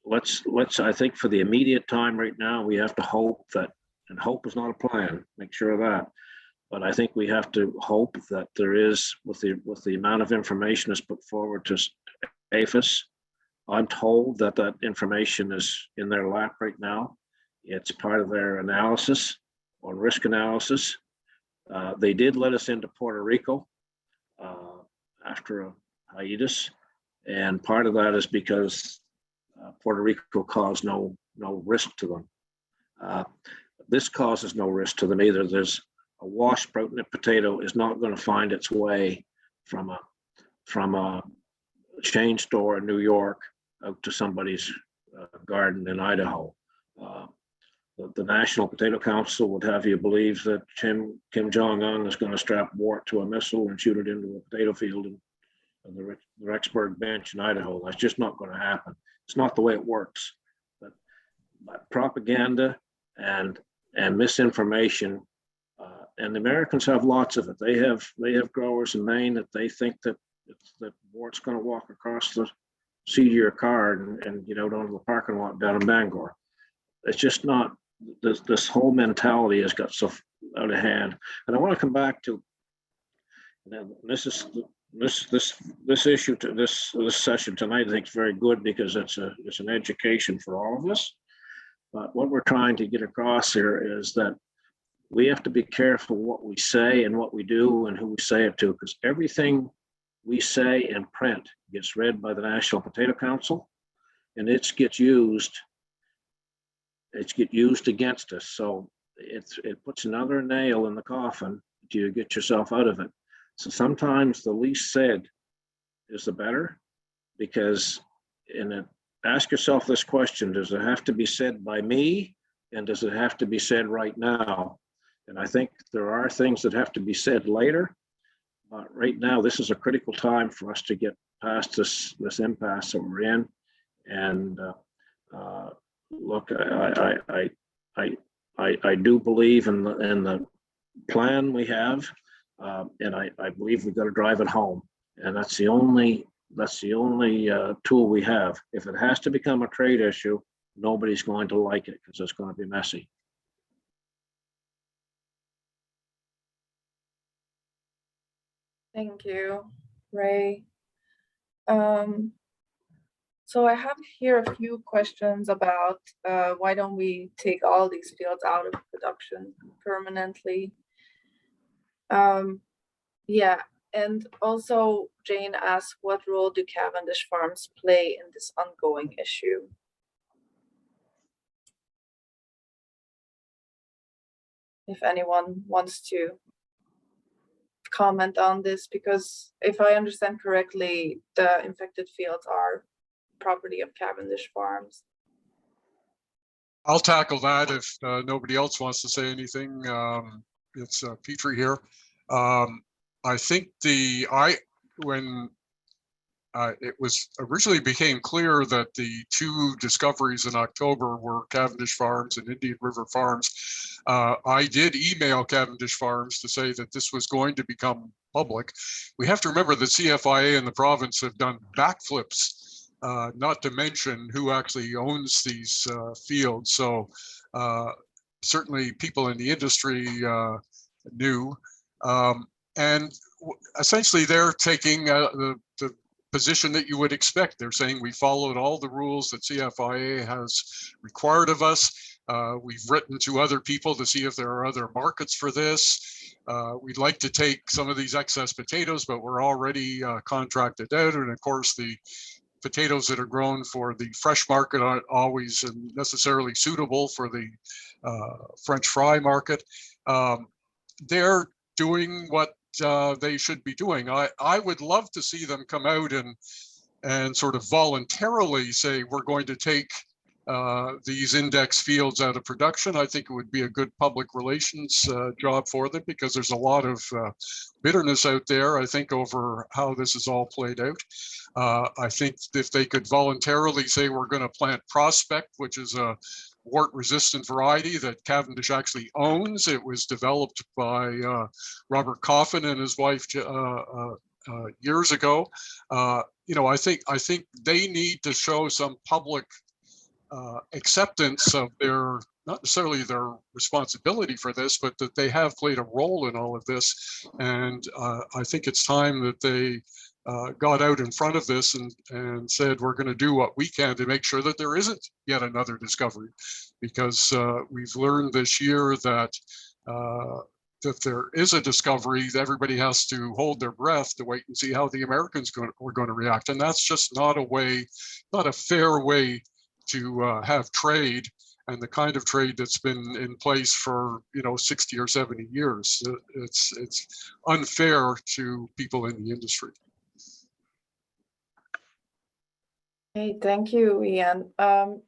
let's, I think for the immediate time right now, we have to hope that, and hope is not a plan, make sure of that. But I think we have to hope that there is, with the amount of information that's put forward to APHIS, I'm told that information is in their lap right now. It's part of their analysis on risk analysis. They did let us into Puerto Rico after a hiatus. And part of that is because Puerto Rico caused no risk to them. This causes no risk to them either. There's a wash protein potato is not going to find its way from a chain store in New York out to somebody's garden in Idaho. The National Potato Council would have you believe that Kim Jong-un is going to strap wart to a missile and shoot it into a potato field in the Rexburg bench in Idaho. That's just not going to happen. It's not the way it works. But propaganda and misinformation, and the Americans have lots of it. They have growers in Maine that they think that wart's going to walk across seat your car and get out onto the parking lot down in Bangor. It's just not, this whole mentality has got so out of hand. And I want to come back to, this issue, to this session tonight, I think is very good because it's an education for all of us. But what we're trying to get across here is that we have to be careful what we say and what we do and who we say it to, because everything we say in print gets read by the National Potato Council, and it gets used against us. So it puts another nail in the coffin till you get yourself out of it. So sometimes the least said is the better, because ask yourself this question: does it have to be said by me, and does it have to be said right now? And I think there are things that have to be said later, but right now this is a critical time for us to get past this impasse that we're in. And look, I do believe in the plan we have, and I believe we've got to drive it home. And that's the only tool we have. If it has to become a trade issue, nobody's going to like it because it's going to be messy. Thank you, Ray. So I have here a few questions about why don't we take all these fields out of production permanently? Yeah, and also Jane asked, what role do Cavendish farms play in this ongoing issue? If anyone wants to comment on this, because if I understand correctly, the infected fields are property of Cavendish farms. I'll tackle that if nobody else wants to say anything. It's Petrie here. I think when it was originally became clear that the two discoveries in October were Cavendish Farms and Indian River Farms, I did email Cavendish Farms to say that this was going to become public. We have to remember that CFIA and the province have done backflips, not to mention who actually owns these fields. So certainly people in the industry knew. And essentially they're taking the position that you would expect. They're saying we followed all the rules that CFIA has required of us. We've written to other people to see if there are other markets for this. We'd like to take some of these excess potatoes, but we're already contracted out. And of course, the potatoes that are grown for the fresh market aren't always necessarily suitable for the French fry market. They're doing what they should be doing. I would love to see them come out and sort of voluntarily say, we're going to take these index fields out of production. I think it would be a good public relations job for them, because there's a lot of bitterness out there, I think, over how this is all played out. I think if they could voluntarily say, we're going to plant Prospect, which is a wart-resistant variety that Cavendish actually owns. It was developed by Robert Coffin and his wife years ago. I think they need to show some public acceptance of their, not necessarily their responsibility for this, but that they have played a role in all of this. And I think it's time that they got out in front of this and said, we're going to do what we can to make sure that there isn't yet another discovery, because we've learned this year that if there is a discovery, everybody has to hold their breath to wait and see how the Americans are going to react. And that's just not a fair way to have trade, and the kind of trade that's been in place for 60 or 70 years. It's unfair to people in the industry. Hey, thank you, Ian.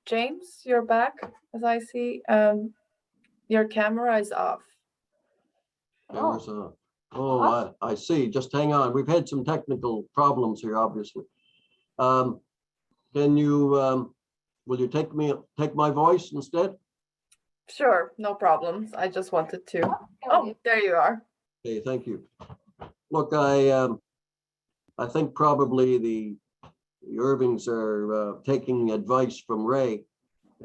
James, you're back, as I see. Your camera is off. Camera's off. Oh, I see. Just hang on. We've had some technical problems here, obviously. Can you, will you take my voice instead? Sure, no problems. I just wanted to. Oh, there you are. Okay, thank you. Look, I think probably the Irvings are taking advice from Ray,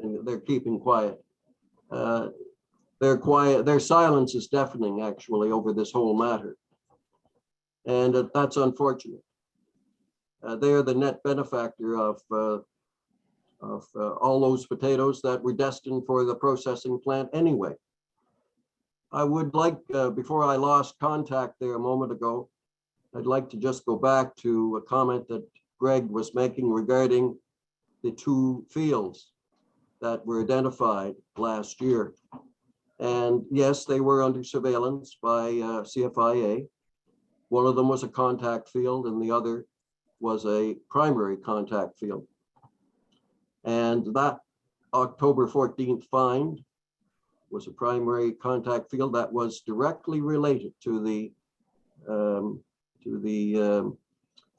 and they're keeping quiet. They're quiet. Their silence is deafening, actually, over this whole matter, and that's unfortunate. They are the net benefactor of all those potatoes that were destined for the processing plant anyway. I would like, before I lost contact there a moment ago, I'd like to just go back to a comment that Greg was making regarding the two fields that were identified last year. And yes, they were under surveillance by CFIA. One of them was a contact field and the other was a primary contact field. And that October 14th find was a primary contact field that was directly related to the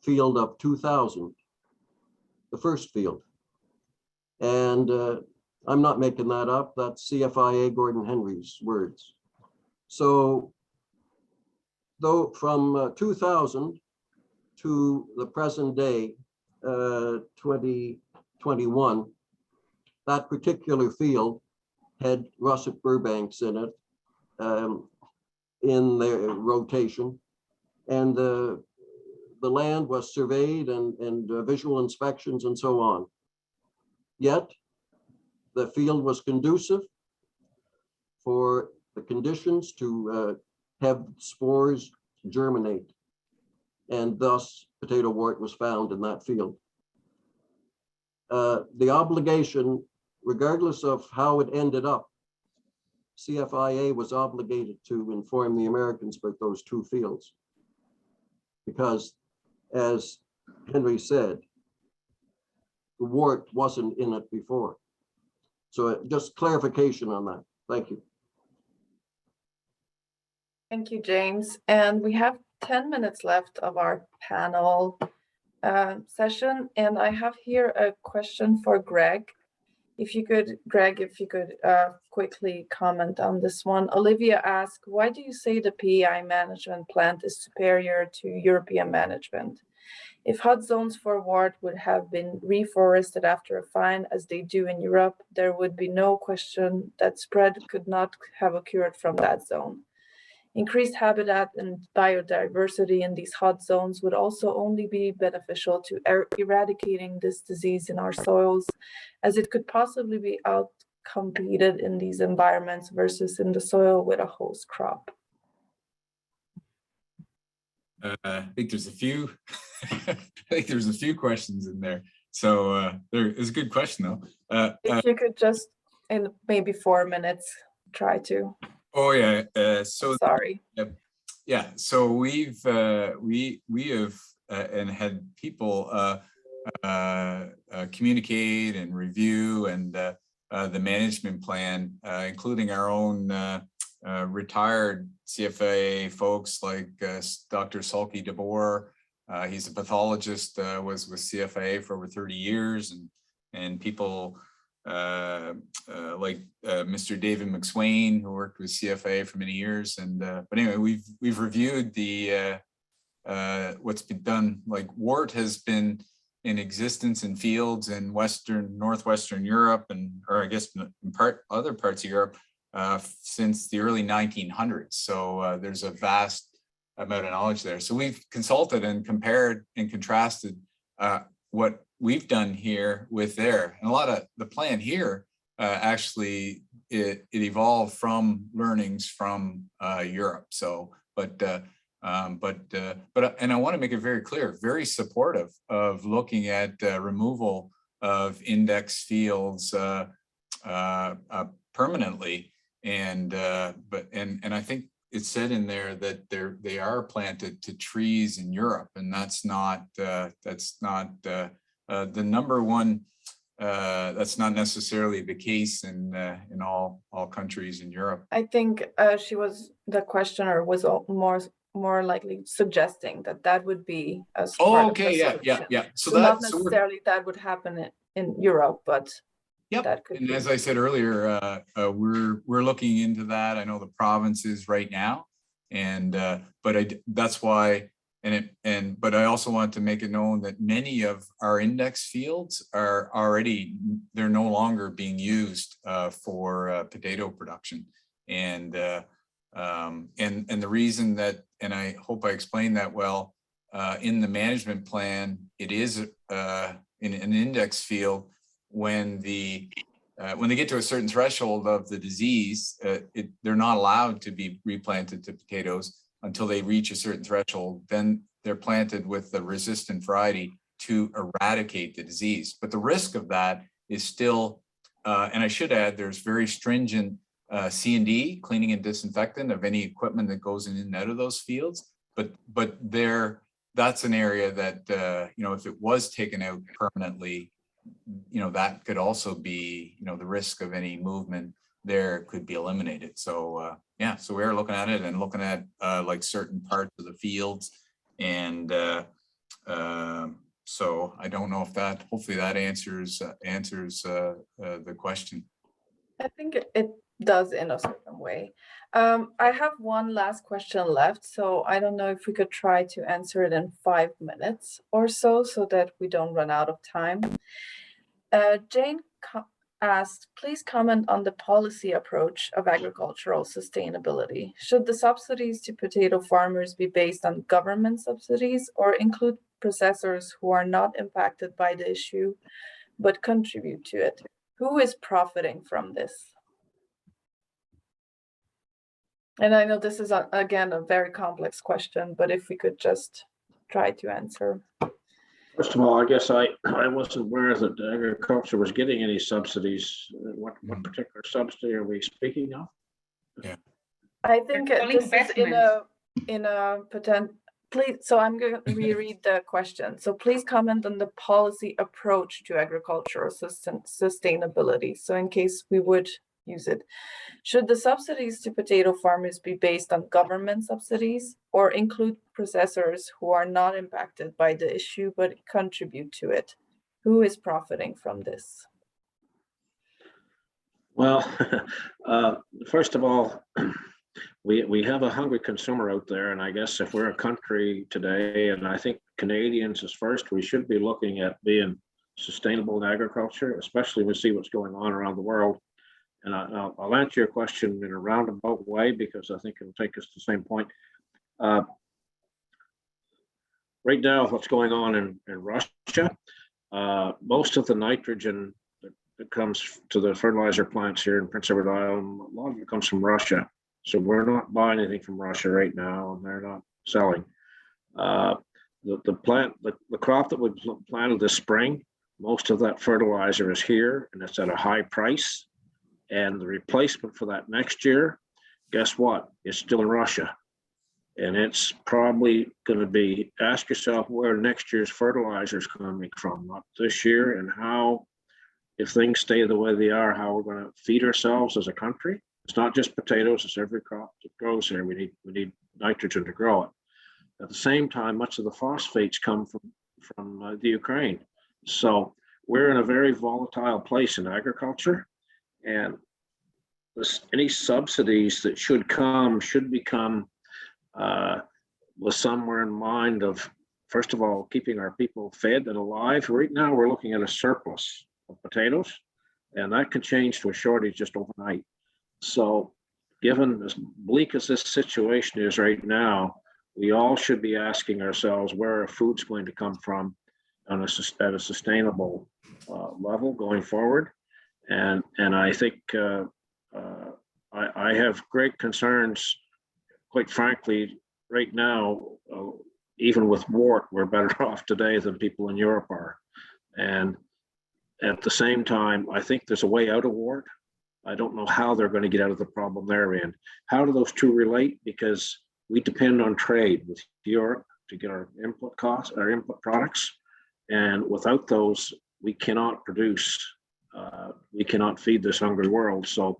field of 2000, the first field. And I'm not making that up. That's CFIA Gordon Henry's words. So though from 2000 to the present day, 2021, that particular field had russet Burbanks in it in their rotation. And the land was surveyed and visual inspections and so on. Yet the field was conducive for the conditions to have spores germinate. And thus potato wart was found in that field. The obligation, regardless of how it ended up, CFIA was obligated to inform the Americans about those two fields. Because as Henry said, the wart wasn't in it before. So just clarification on that. Thank you. Thank you, James. And we have 10 minutes left of our panel session. And I have here a question for Greg. If you could, Greg, quickly comment on this one. Olivia asked, why do you say the PEI management plant is superior to European management? If hot zones for wart would have been reforested after a fine as they do in Europe, there would be no question that spread could not have occurred from that zone. Increased habitat and biodiversity in these hot zones would also only be beneficial to eradicating this disease in our soils, as it could possibly be outcompeted in these environments versus in the soil with a host crop. I think there's a few. I think there's a few questions in there. So there is a good question though. If you could just, in maybe 4 minutes, try to. Oh yeah. So sorry. Yeah. So we have and had people communicate and review and the management plan, including our own retired CFA folks like Dr. Sulky DeBoer. He's a pathologist, was with CFA for over 30 years, and people like Mr. David McSwain, who worked with CFA for many years. And but anyway, we've reviewed the what's been done. Like wart has been in existence in fields in northwestern Europe, or I guess in other parts of Europe since the early 1900s. So there's a vast amount of knowledge there. So we've consulted and compared and contrasted what we've done here with there. And a lot of the plan here actually it evolved from learnings from Europe. So, and I want to make it very clear, very supportive of looking at removal of index fields permanently. And I think it said in there that they are planted to trees in Europe, and that's not the number one. That's not necessarily the case in all countries in Europe. I think the questioner was more likely suggesting that would be as part of the solution. Yeah. So not necessarily that would happen in Europe, but yep. That could and be. As I said earlier, we're looking into that. I know the provinces right now, and but that's why but I also want to make it known that many of our index fields are already, they're no longer being used for potato production. And the reason that, and I hope I explained that well, in the management plan, it is in an index field when they get to a certain threshold of the disease, they're not allowed to be replanted to potatoes until they reach a certain threshold. Then they're planted with the resistant variety to eradicate the disease. But the risk of that is still, and I should add, there's very stringent C&D, cleaning and disinfectant of any equipment that goes in and out of those fields. But that's an area that, if it was taken out permanently, that could also be, the risk of any movement there could be eliminated. So so we are looking at it and looking at like certain parts of the fields. And so I don't know if that, hopefully that answers the question. I think it does in a certain way. I have one last question left, so I don't know if we could try to answer it in 5 minutes or so that we don't run out of time. Jane asked, please comment on the policy approach of agricultural sustainability. Should the subsidies to potato farmers be based on government subsidies or include processors who are not impacted by the issue but contribute to it? Who is profiting from this? And I know this is, again, a very complex question, but if we could just try to answer. First of all, I guess I wasn't aware that agriculture was getting any subsidies. What particular subsidy are we speaking of? Yeah, I think this is in a potential. Please, so I'm going to reread the question. So please comment on the policy approach to agricultural sustainability. So in case we would use it, should the subsidies to potato farmers be based on government subsidies or include processors who are not impacted by the issue but contribute to it? Who is profiting from this? Well, first of all, we have a hungry consumer out there, and I guess if we're a country today, and I think Canadians is first, we should be looking at being sustainable in agriculture, especially when we see what's going on around the world. And I'll answer your question in a roundabout way because I think it'll take us to the same point. Right now, what's going on in Russia, most of the nitrogen that comes to the fertilizer plants here in Prince Edward Island, a lot of it comes from Russia. So we're not buying anything from Russia right now, and they're not selling. The crop that we planted this spring, most of that fertilizer is here, and it's at a high price. And the replacement for that next year, guess what? It's still in Russia. And it's probably going to be, ask yourself where next year's fertilizer is coming from, not this year, and how, if things stay the way they are, how we're going to feed ourselves as a country. It's not just potatoes, it's every crop that grows here. We need nitrogen to grow it. At the same time, much of the phosphates come from the Ukraine. So we're in a very volatile place in agriculture. And any subsidies that should become with somewhere in mind of, first of all, keeping our people fed and alive. Right now, we're looking at a surplus of potatoes, and that can change to a shortage just overnight. So given as bleak as this situation is right now, we all should be asking ourselves where our food's going to come from at a sustainable level going forward. And I think I have great concerns, quite frankly, right now, even with wart, we're better off today than people in Europe are. And at the same time, I think there's a way out of wart. I don't know how they're going to get out of the problem they're in. How do those two relate? Because we depend on trade with Europe to get our input costs, our input products. And without those, we cannot produce, we cannot feed this hungry world. So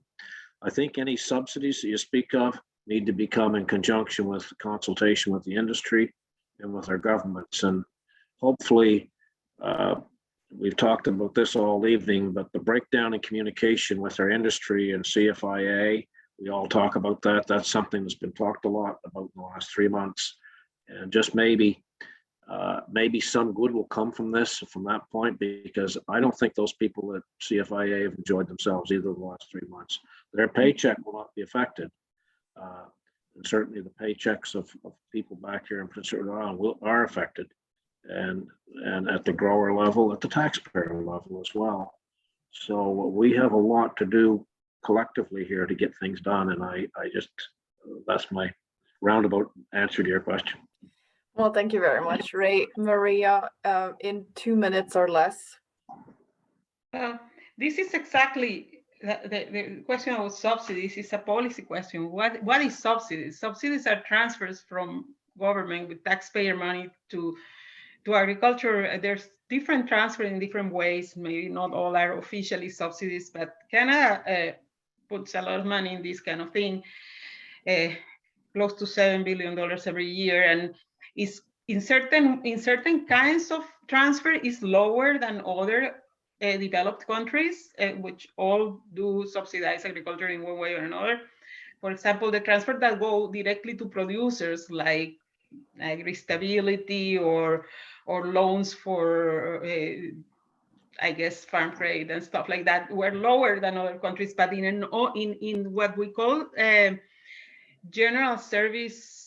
I think any subsidies that you speak of need to become in conjunction with consultation with the industry and with our governments. And hopefully, we've talked about this all evening, but the breakdown in communication with our industry and CFIA, we all talk about that. That's something that's been talked a lot about in the last 3 months. And just maybe some good will come from this, from that point, because I don't think those people at CFIA have enjoyed themselves either the last 3 months. Their paycheck will not be affected. And certainly the paychecks of people back here in Prince Edward Island are affected, and at the grower level, at the taxpayer level as well. So we have a lot to do collectively here to get things done, and I just, that's my roundabout answer to your question. Well, thank you very much, Ray. Maria, in 2 minutes or less. This is exactly the question about subsidies is a policy question. What is subsidies? Subsidies are transfers from government with taxpayer money to agriculture. There's different transfer in different ways. Maybe not all are officially subsidies, but Canada puts a lot of money in this kind of thing, close to $7 billion every year, and is in certain kinds of transfer is lower than other developed countries, which all do subsidize agriculture in one way or another. For example, the transfer that go directly to producers, like agri-stability or loans for, I guess, farm credit and stuff like that, were lower than other countries. But in what we call general service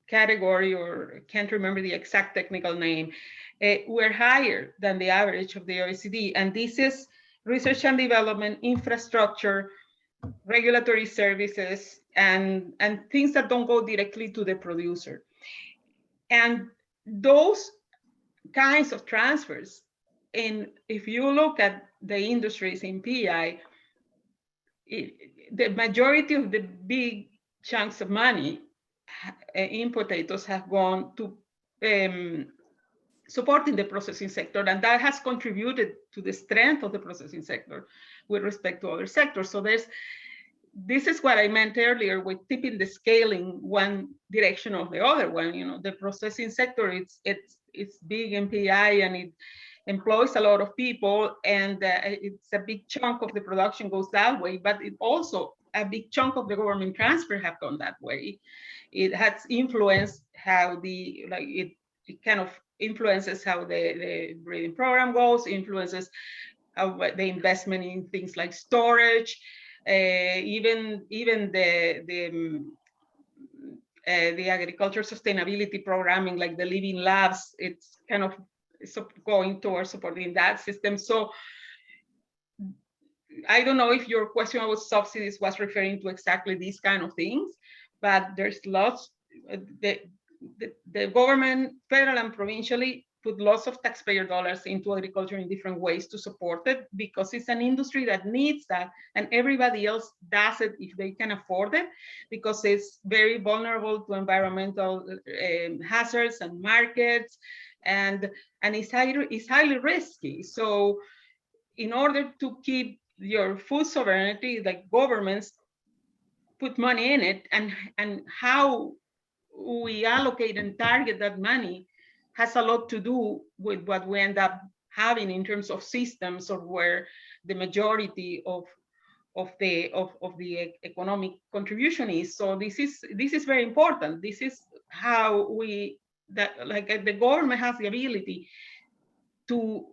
category, or can't remember the exact technical name, we're higher than the average of the OECD. And this is research and development, infrastructure, regulatory services, and things that don't go directly to the producer. And those kinds of transfers, and if you look at the industries in PEI, the majority of the big chunks of money in potatoes have gone to supporting the processing sector, and that has contributed to the strength of the processing sector with respect to other sectors. So this is what I meant earlier with tipping the scale in one direction or the other one. You know, the processing sector, it's big in PEI, and it employs a lot of people, and it's a big chunk of the production goes that way, but it also a big chunk of the government transfer have gone that way. It has influenced how it kind of influences how the breeding program goes, influences how the investment in things like storage, even the agriculture sustainability programming, like the living labs, it's kind of going towards supporting that system. So I don't know if your question about subsidies was referring to exactly these kind of things, but there's lots. The government, federal and provincially, put lots of taxpayer dollars into agriculture in different ways to support it, because it's an industry that needs that, and everybody else does it if they can afford it, because it's very vulnerable to environmental hazards and markets, and it's highly risky. So in order to keep your food sovereignty, like governments put money in it, and how we allocate and target that money has a lot to do with what we end up having in terms of systems, or where the majority of the economic contribution is. So this is very important. This is how the government has the ability to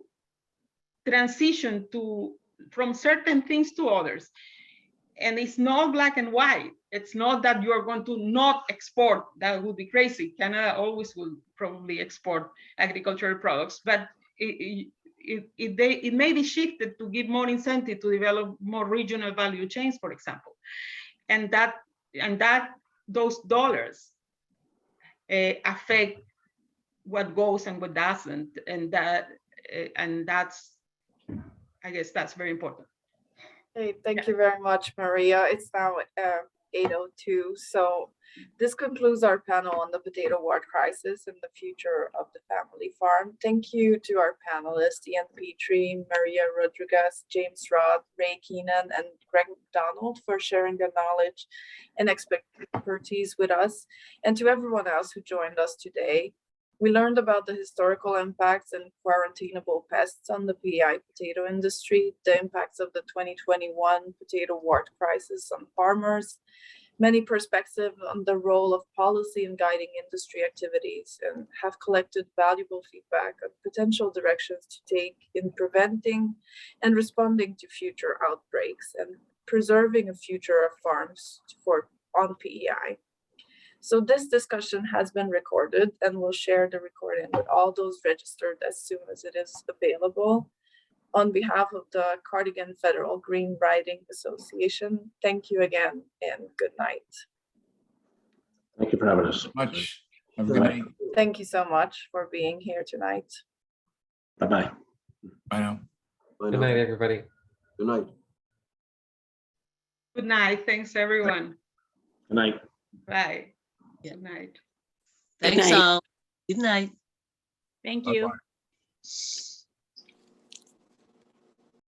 transition from certain things to others. And it's not black and white. It's not that you are going to not export. That would be crazy. Canada always will probably export agricultural products, but it may be shifted to give more incentive to develop more regional value chains, for example, and those dollars affect what goes and what doesn't, and that's, I guess that's very important. Hey, thank you very much, Maria. It's now 8:02. So this concludes our panel on the potato wart crisis and the future of the family farm. Thank you to our panelists, Ian Petrie, Maria Rodriguez, James Roth, Ray Keenan, and Greg McDonald, for sharing their knowledge and expertise with us, and to everyone else who joined us today. We learned about the historical impacts and quarantinable pests on the PEI potato industry, the impacts of the 2021 potato wart crisis on farmers, many perspectives on the role of policy in guiding industry activities and have collected valuable feedback on potential directions to take in preventing and responding to future outbreaks and preserving a future of farms on PEI. So this discussion has been recorded, and we'll share the recording with all those registered as soon as it is available. On behalf of the Cardigan Federal Green Riding Association, thank you again and good night. Thank you for having us. Much. Have a good night. Thank you so much for being here tonight. Bye-bye. Bye now. Bye Good now. night, everybody. Good night. Good night. Thanks, everyone. Good night. Bye. Yeah. Good night. Thanks night. all. Good night. Thank you. Bye-bye.